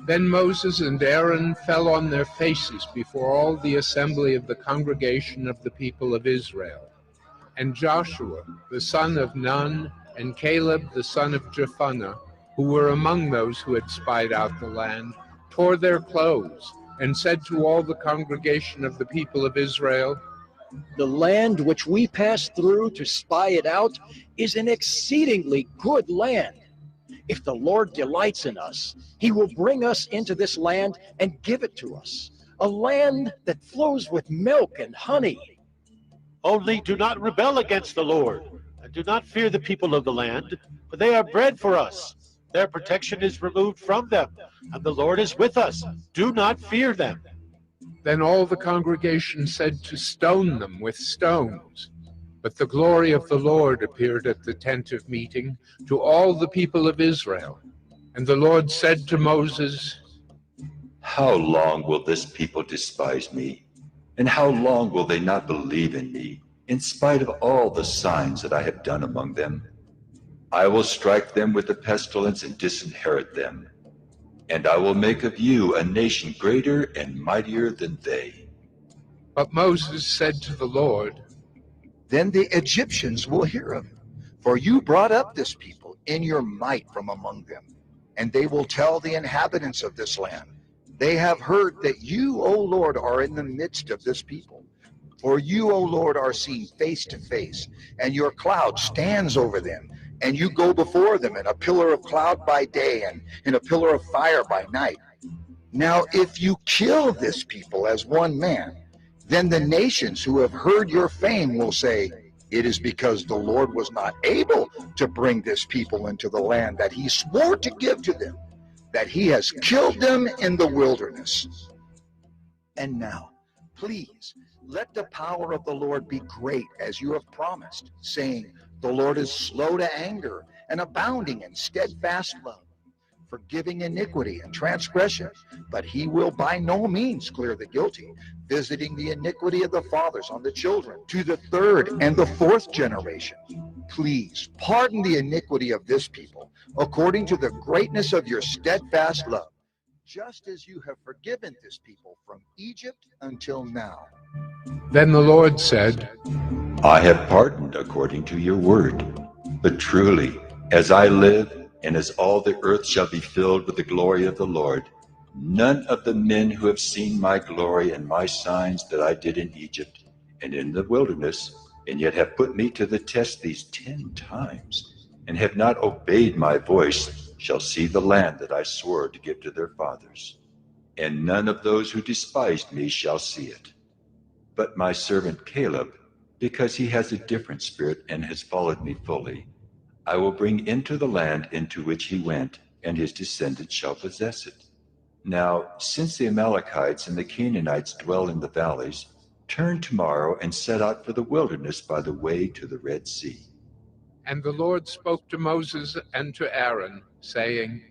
Then Moses and Aaron fell on their faces before all the assembly of the congregation of the people of Israel. And Joshua, the son of Nun, and Caleb, the son of Jephunneh, who were among those who had spied out the land, tore their clothes, and said to all the congregation of the people of Israel, "The land which we passed through to spy it out is an exceedingly good land. If the Lord delights in us, he will bring us into this land and give it to us, a land that flows with milk and honey." Only do not rebel against the Lord, and do not fear the people of the land, for they are bread for us. Their protection is removed from them, and the Lord is with us. Do not fear them. Then all the congregation said to stone them with stones. But the glory of the Lord appeared at the tent of meeting to all the people of Israel. And the Lord said to Moses, "How long will this people despise me? And how long will they not believe in me, in spite of all the signs that I have done among them? I will strike them with the pestilence and disinherit them. And I will make of you a nation greater and mightier than they." But Moses said to the Lord, "Then the Egyptians will hear of it, for you brought up this people in your might from among them, and they will tell the inhabitants of this land, they have heard that you, O Lord, are in the midst of this people. For you, O Lord, are seen face to face, and your cloud stands over them, and you go before them in a pillar of cloud by day and in a pillar of fire by night. Now, if you kill this people as one man, then the nations who have heard your fame will say, 'It is because the Lord was not able to bring this people into the land that he swore to give to them, that he has killed them in the wilderness.' And now, please, let the power of the Lord be great as you have promised, saying, 'The Lord is slow to anger and abounding in steadfast love, forgiving iniquity and transgression, but he will by no means clear the guilty, visiting the iniquity of the fathers on the children to the third and the fourth generation. Please pardon the iniquity of this people according to the greatness of your steadfast love, just as you have forgiven this people from Egypt until now.'" Then the Lord said, "I have pardoned according to your word. But truly, as I live, and as all the earth shall be filled with the glory of the Lord, none of the men who have seen my glory and my signs that I did in Egypt and in the wilderness, and yet have put me to the test these 10 times, and have not obeyed my voice, shall see the land that I swore to give to their fathers. And none of those who despised me shall see it. But my servant Caleb, because he has a different spirit and has followed me fully, I will bring into the land into which he went, and his descendants shall possess it. Now, since the Amalekites and the Canaanites dwell in the valleys, turn tomorrow and set out for the wilderness by the way to the Red Sea." And the Lord spoke to Moses and to Aaron, saying,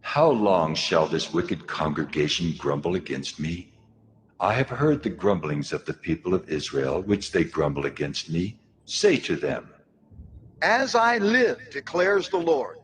"How long shall this wicked congregation grumble against me? I have heard the grumblings of the people of Israel, which they grumble against me. Say to them, 'As I live, declares the Lord,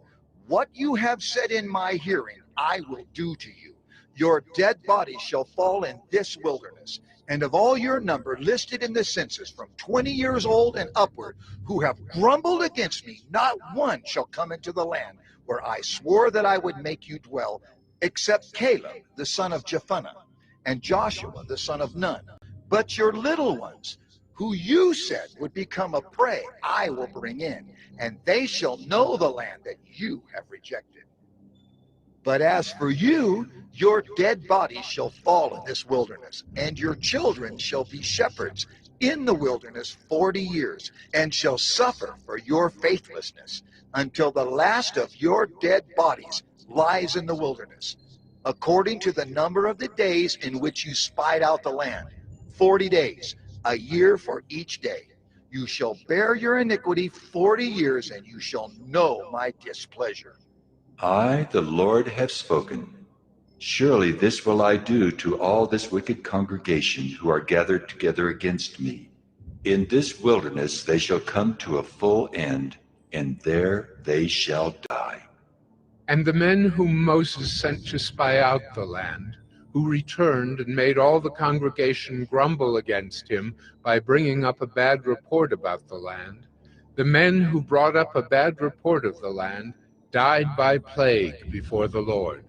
what you have said in my hearing I will do to you. Your dead bodies shall fall in this wilderness, and of all your number listed in the census from 20 years old and upward, who have grumbled against me, not one shall come into the land where I swore that I would make you dwell, except Caleb the son of Jephunneh, and Joshua the son of Nun. But your little ones, who you said would become a prey, I will bring in, and they shall know the land that you have rejected. But as for you, your dead bodies shall fall in this wilderness, and your children shall be shepherds in the wilderness 40 years, and shall suffer for your faithlessness, until the last of your dead bodies lies in the wilderness, according to the number of the days in which you spied out the land, 40 days, a year for each day. You shall bear your iniquity 40 years, and you shall know my displeasure. I, the Lord, have spoken. Surely this will I do to all this wicked congregation who are gathered together against me. In this wilderness they shall come to a full end, and there they shall die. And the men whom Moses sent to spy out the land, who returned and made all the congregation grumble against him by bringing up a bad report about the land, the men who brought up a bad report of the land died by plague before the Lord.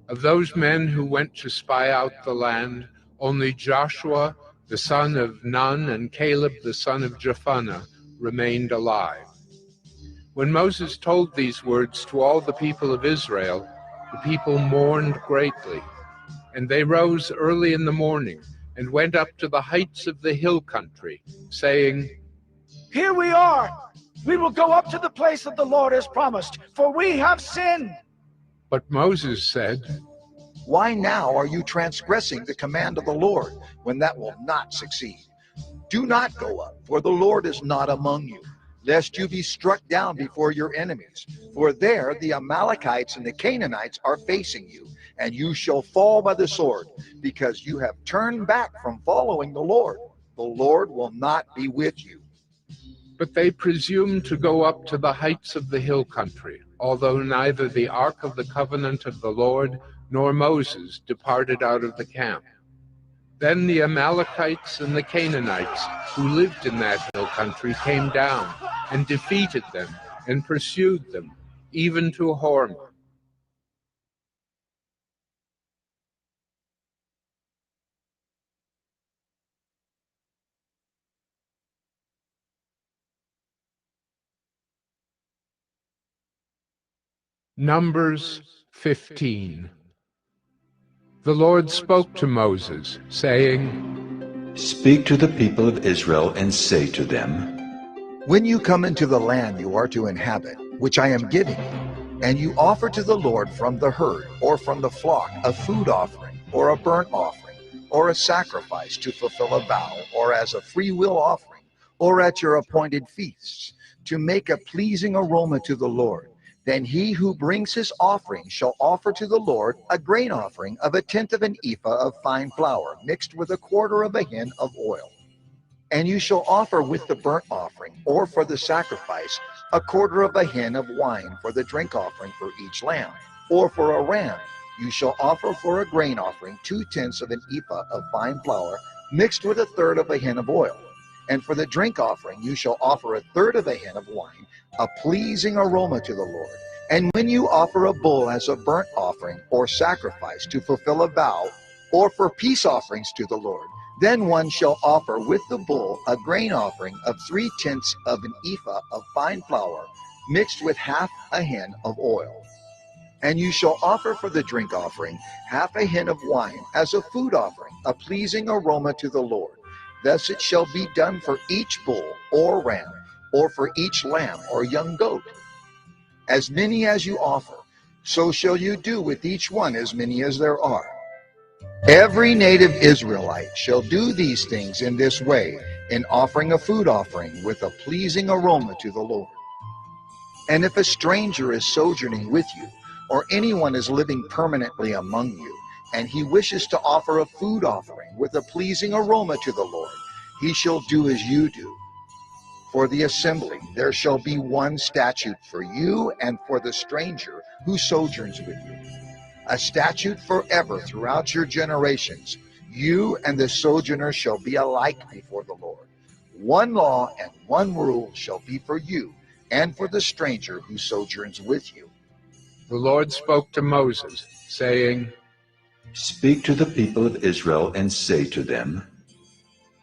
Of those men who went to spy out the land, only Joshua the son of Nun and Caleb the son of Jephunneh remained alive. When Moses told these words to all the people of Israel, the people mourned greatly. And they rose early in the morning and went up to the heights of the hill country, saying, Here we are. We will go up to the place that the Lord has promised, for we have sinned. But Moses said, Why now are you transgressing the command of the Lord, when that will not succeed? Do not go up, for the Lord is not among you, lest you be struck down before your enemies. For there the Amalekites and the Canaanites are facing you, and you shall fall by the sword, because you have turned back from following the Lord. The Lord will not be with you. But they presumed to go up to the heights of the hill country, although neither the ark of the covenant of the Lord nor Moses departed out of the camp. Then the Amalekites and the Canaanites who lived in that hill country came down and defeated them and pursued them, even to Hormah. Numbers 15. The Lord spoke to Moses, saying, Speak to the people of Israel and say to them, When you come into the land you are to inhabit, which I am giving you, and you offer to the Lord from the herd or from the flock a food offering or a burnt offering or a sacrifice to fulfill a vow or as a free will offering or at your appointed feasts, to make a pleasing aroma to the Lord, then he who brings his offering shall offer to the Lord a grain offering of 1/10 of an ephah of fine flour mixed with 1/4 of a hin of oil. And you shall offer with the burnt offering or for the sacrifice 1/4 of a hin of wine for the drink offering for each lamb, or for a ram you shall offer for a grain offering 2/10 of an ephah of fine flour mixed with 1/3 of a hin of oil. And for the drink offering you shall offer 1/3 of a hin of wine, a pleasing aroma to the Lord. And when you offer a bull as a burnt offering or sacrifice to fulfill a vow, or for peace offerings to the Lord, then one shall offer with the bull a grain offering of 3/10 of an ephah of fine flour mixed with 1/2 a hin of oil. And you shall offer for the drink offering 1/2 a hin of wine as a food offering, a pleasing aroma to the Lord. Thus it shall be done for each bull or ram, or for each lamb or young goat. As many as you offer, so shall you do with each one as many as there are. Every native Israelite shall do these things in this way, in offering a food offering with a pleasing aroma to the Lord. And if a stranger is sojourning with you, or anyone is living permanently among you, and he wishes to offer a food offering with a pleasing aroma to the Lord, he shall do as you do. For the assembly there shall be one statute for you and for the stranger who sojourns with you. a statute forever throughout your generations. You and the sojourner shall be alike before the Lord. One law and one rule shall be for you and for the stranger who sojourns with you. The Lord spoke to Moses, saying, Speak to the people of Israel and say to them,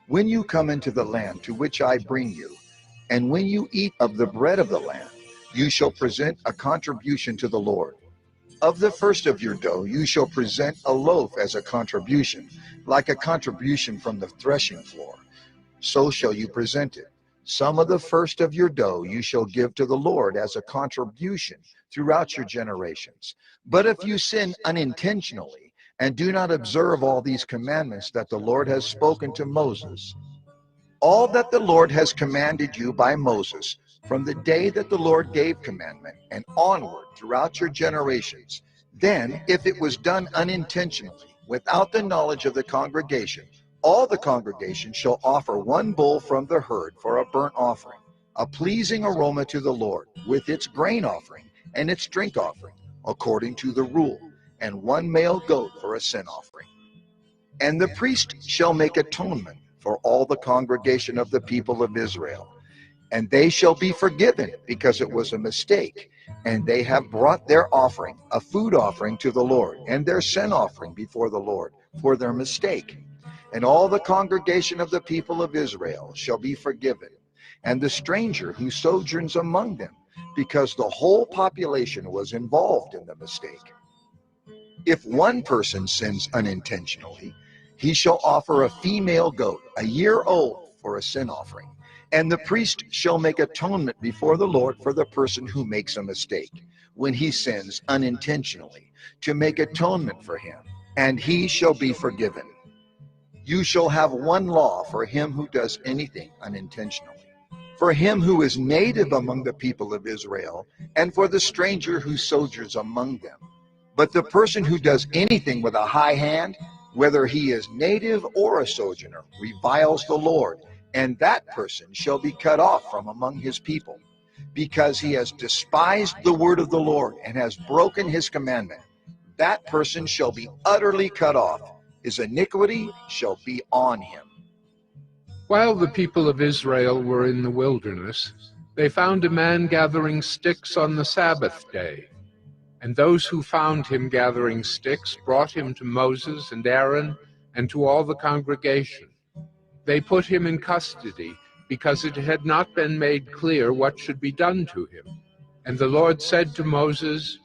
When you come into the land to which I bring you, and when you eat of the bread of the land, you shall present a contribution to the Lord. Of the first of your dough you shall present a loaf as a contribution, like a contribution from the threshing floor. So shall you present it. Some of the first of your dough you shall give to the Lord as a contribution throughout your generations. But if you sin unintentionally and do not observe all these commandments that the Lord has spoken to Moses, all that the Lord has commanded you by Moses, from the day that the Lord gave commandment and onward throughout your generations, then if it was done unintentionally, without the knowledge of the congregation, all the congregation shall offer one bull from the herd for a burnt offering, a pleasing aroma to the Lord, with its grain offering and its drink offering, according to the rule, and one male goat for a sin offering. And the priest shall make atonement for all the congregation of the people of Israel, and they shall be forgiven because it was a mistake, and they have brought their offering, a food offering to the Lord, and their sin offering before the Lord for their mistake. And all the congregation of the people of Israel shall be forgiven, and the stranger who sojourns among them, because the whole population was involved in the mistake. If one person sins unintentionally, he shall offer a female goat, a year old, for a sin offering. And the priest shall make atonement before the Lord for the person who makes a mistake, when he sins unintentionally, to make atonement for him, and he shall be forgiven. You shall have one law for him who does anything unintentionally, for him who is native among the people of Israel, and for the stranger who sojourns among them. But the person who does anything with a high hand, whether he is native or a sojourner, reviles the Lord, and that person shall be cut off from among his people, because he has despised the word of the Lord and has broken his commandment. That person shall be utterly cut off. His iniquity shall be on him. While the people of Israel were in the wilderness, they found a man gathering sticks on the Sabbath day. And those who found him gathering sticks brought him to Moses and Aaron and to all the congregation. They put him in custody because it had not been made clear what should be done to him. And the Lord said to Moses,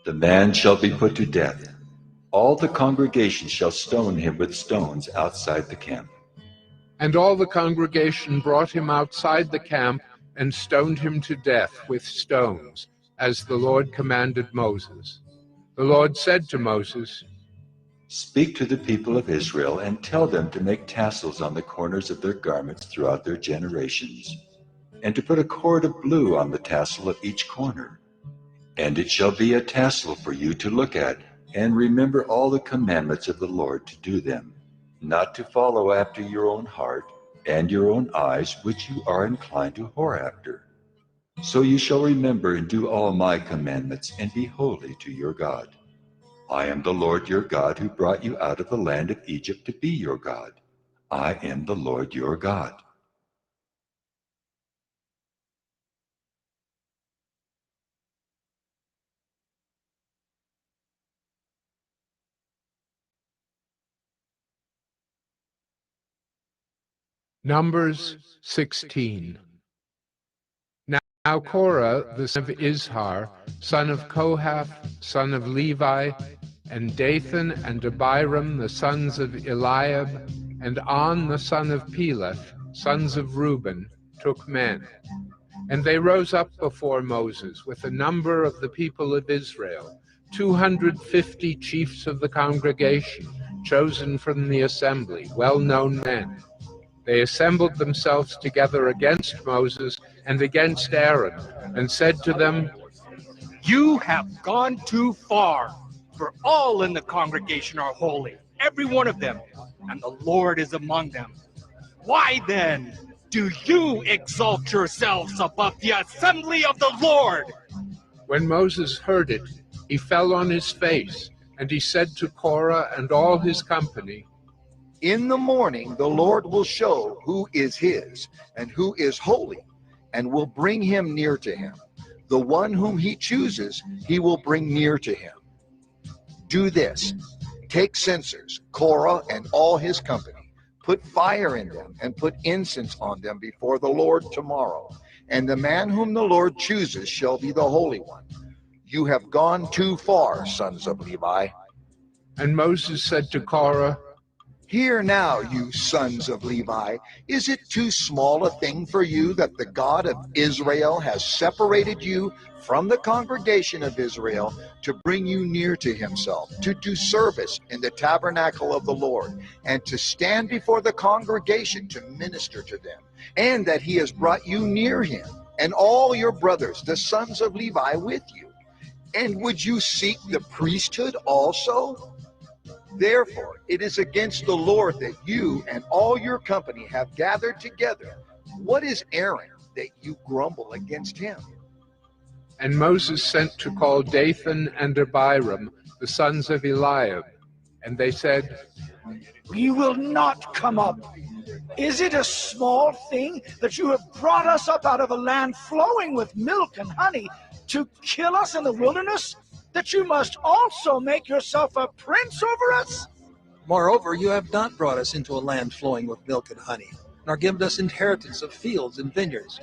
The man shall be put to death. All the congregation shall stone him with stones outside the camp. And all the congregation brought him outside the camp and stoned him to death with stones, as the Lord commanded Moses. The Lord said to Moses, Speak to the people of Israel and tell them to make tassels on the corners of their garments throughout their generations, and to put a cord of blue on the tassel of each corner. And it shall be a tassel for you to look at, and remember all the commandments of the Lord to do them, not to follow after your own heart and your own eyes, which you are inclined to whore after. So you shall remember and do all my commandments, and be holy to your God. I am the Lord your God, who brought you out of the land of Egypt to be your God. I am the Lord your God. Numbers 16. Now Korah, the son of Izhar, son of Kohath, son of Levi, and Dathan and Abiram, the sons of Eliab, and On, the son of Peleth, sons of Reuben, took men. And they rose up before Moses with a number of the people of Israel, 250 chiefs of the congregation, chosen from the assembly, well-known men. They assembled themselves together against Moses and against Aaron, and said to them, You have gone too far, for all in the congregation are holy, every one of them, and the Lord is among them. Why then do you exalt yourselves above the assembly of the Lord? When Moses heard it, he fell on his face, And he said to Korah and all his company, In the morning the Lord will show who is his and who is holy, and will bring him near to him. The one whom he chooses, he will bring near to him. Do this. Take censers, Korah and all his company. Put fire in them and put incense on them before the Lord tomorrow. And the man whom the Lord chooses shall be the Holy One. You have gone too far, sons of Levi. And Moses said to Korah, Hear now, you sons of Levi, is it too small a thing for you that the God of Israel has separated you from the congregation of Israel to bring you near to himself, to do service in the tabernacle of the Lord, and to stand before the congregation to minister to them, and that he has brought you near him, and all your brothers, the sons of Levi, with you? And would you seek the priesthood also? Therefore, it is against the Lord that you and all your company have gathered together. What is Aaron that you grumble against him? And Moses sent to call Dathan and Abiram, the sons of Eliab. And they said, We will not come up. Is it a small thing that you have brought us up out of a land flowing with milk and honey to kill us in the wilderness, that you must also make yourself a prince over us? Moreover, you have not brought us into a land flowing with milk and honey, nor given us inheritance of fields and vineyards.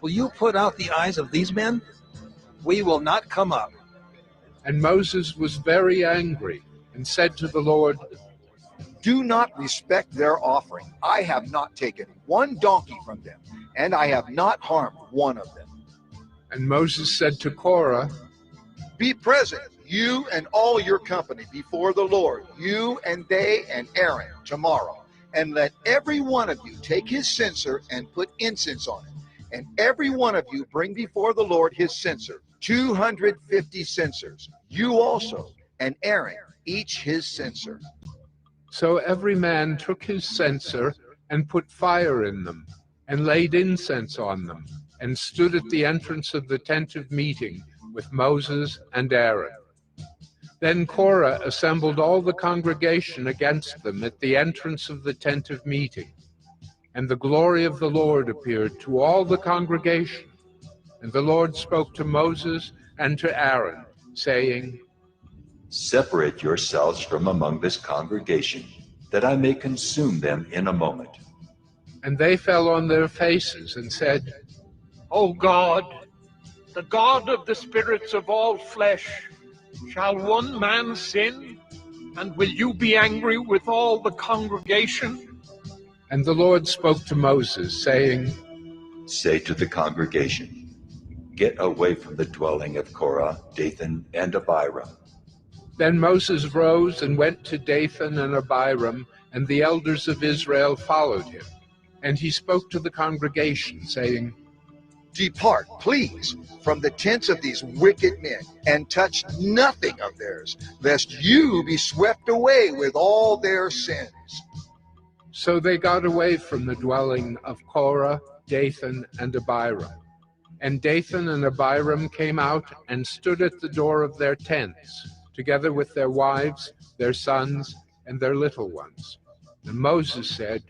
Will you put out the eyes of these men? We will not come up. And Moses was very angry, and said to the Lord, Do not respect their offering. I have not taken one donkey from them, and I have not harmed one of them. And Moses said to Korah, Be present, you and all your company, before the Lord, you and they and Aaron, tomorrow. And let every one of you take his censer and put incense on it. And every one of you bring before the Lord his censer, 250 censers. You also, and Aaron, each his censer. So every man took his censer and put fire in them, and laid incense on them, and stood at the entrance of the tent of meeting with Moses and Aaron. Then Korah assembled all the congregation against them at the entrance of the tent of meeting. And the glory of the Lord appeared to all the congregation. And the Lord spoke to Moses and to Aaron, saying, Separate yourselves from among this congregation, that I may consume them in a moment. And they fell on their faces and said, O God, the God of the spirits of all flesh, shall one man sin? And will you be angry with all the congregation? And the Lord spoke to Moses, saying, Say to the congregation, Get away from the dwelling of Korah, Dathan, and Abiram. Then Moses rose and went to Dathan and Abiram, and the elders of Israel followed him. And he spoke to the congregation, saying, Depart, please, from the tents of these wicked men, and touch nothing of theirs, lest you be swept away with all their sins. So they got away from the dwelling of Korah, Dathan, and Abiram. And Dathan and Abiram came out and stood at the door of their tents, together with their wives, their sons, and their little ones. And Moses said,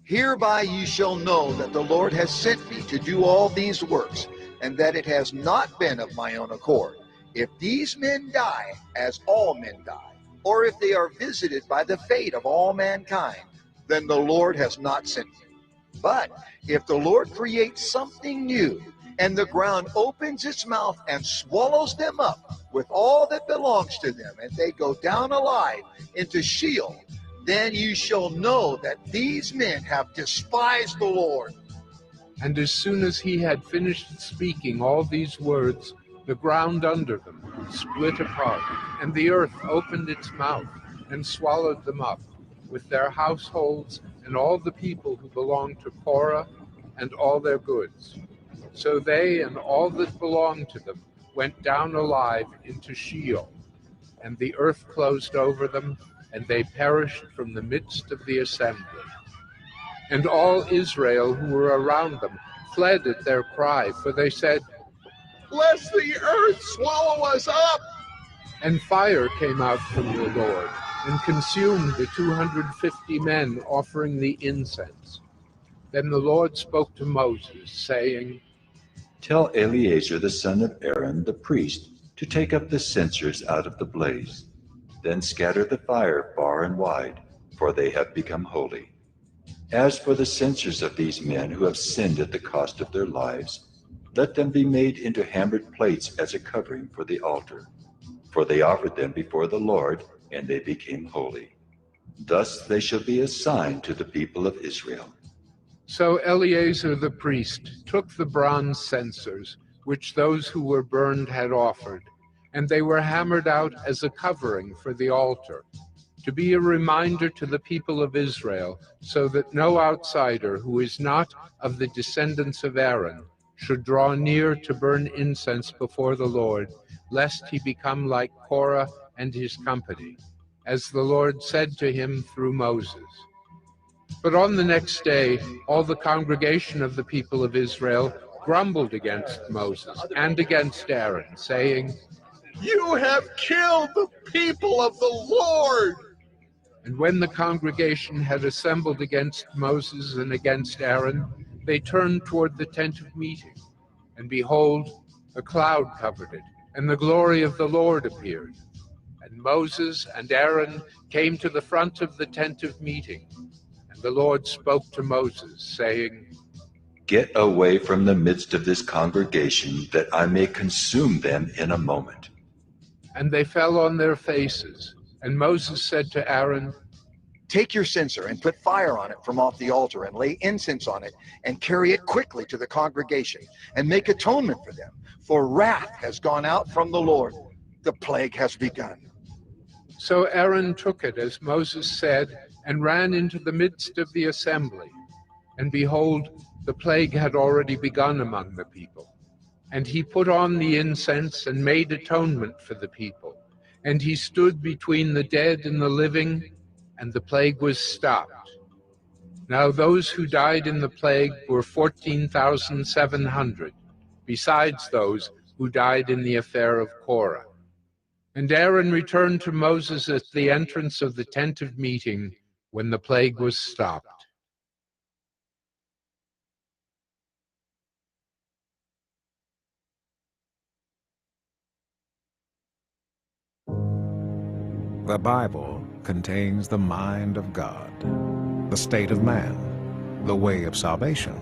Hereby you shall know that the Lord has sent me to do all these works, and that it has not been of my own accord. If these men die, as all men die, or if they are visited by the fate of all mankind, then the Lord has not sent me. But if the Lord creates something new, and the ground opens its mouth and swallows them up with all that belongs to them, and they go down alive into Sheol, then you shall know that these men have despised the Lord. And as soon as he had finished speaking all these words, the ground under them split apart, and the earth opened its mouth and swallowed them up, with their households and all the people who belonged to Korah and all their goods. So they and all that belonged to them went down alive into Sheol, and the earth closed over them, and they perished from the midst of the assembly. And all Israel who were around them fled at their cry, for they said, Lest the earth swallow us up. And fire came out from the Lord, and consumed the 250 men offering the incense. Then the Lord spoke to Moses, saying, Tell Eleazar the son of Aaron the priest to take up the censers out of the blaze. Then scatter the fire far and wide, for they have become holy. As for the censers of these men who have sinned at the cost of their lives, let them be made into hammered plates as a covering for the altar. For they offered them before the Lord, and they became holy. Thus they shall be a sign to the people of Israel. So Eleazar the priest took the bronze censers, which those who were burned had offered, and they were hammered out as a covering for the altar, to be a reminder to the people of Israel, so that no outsider who is not of the descendants of Aaron should draw near to burn incense before the Lord, lest he become like Korah and his company, as the Lord said to him through Moses. But on the next day, all the congregation of the people of Israel grumbled against Moses and against Aaron, saying, You have killed the people of the Lord. And when the congregation had assembled against Moses and against Aaron, they turned toward the tent of meeting. And behold, a cloud covered it, and the glory of the Lord appeared. And Moses and Aaron came to the front of the tent of meeting. And the Lord spoke to Moses, saying, Get away from the midst of this congregation, that I may consume them in a moment. And they fell on their faces. And Moses said to Aaron, Take your censer and put fire on it from off the altar, and lay incense on it, and carry it quickly to the congregation, and make atonement for them. For wrath has gone out from the Lord. The plague has begun. So Aaron took it, as Moses said, and ran into the midst of the assembly. And behold, the plague had already begun among the people. And he put on the incense and made atonement for the people. And he stood between the dead and the living, and the plague was stopped. Now those who died in the plague were 14,700, besides those who died in the affair of Korah. And Aaron returned to Moses at the entrance of the tent of meeting when the plague was stopped. The Bible contains the mind of God, the state of man, the way of salvation,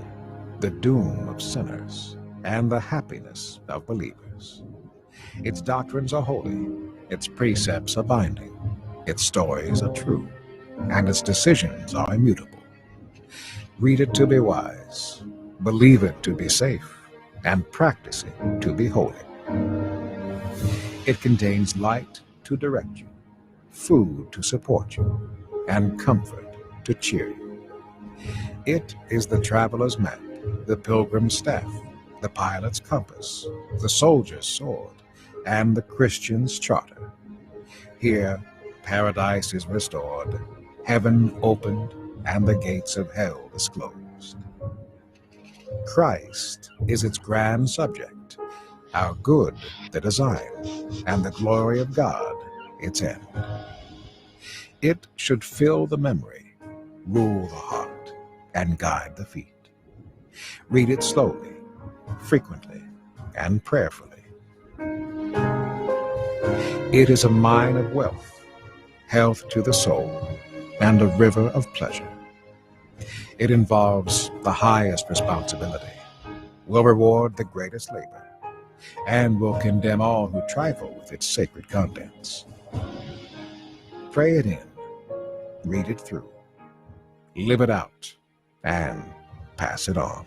the doom of sinners, and the happiness of believers. Its doctrines are holy, its precepts are binding, its stories are true, and its decisions are immutable. Read it to be wise, believe it to be safe, and practice it to be holy. It contains light to direct you, food to support you, and comfort to cheer you. It is the traveler's map, the pilgrim's staff, the pilot's compass, the soldier's sword, and the Christian's charter. Here, paradise is restored, heaven opened, and the gates of hell disclosed. Christ is its grand subject, our good the design, and the glory of God its end. It should fill the memory, rule the heart, and guide the feet. Read it slowly, frequently, and prayerfully. It is a mine of wealth, health to the soul, and a river of pleasure. It involves the highest responsibility, will reward the greatest labor, and will condemn all who trifle with its sacred contents. Pray it in, read it through, live it out, and pass it on.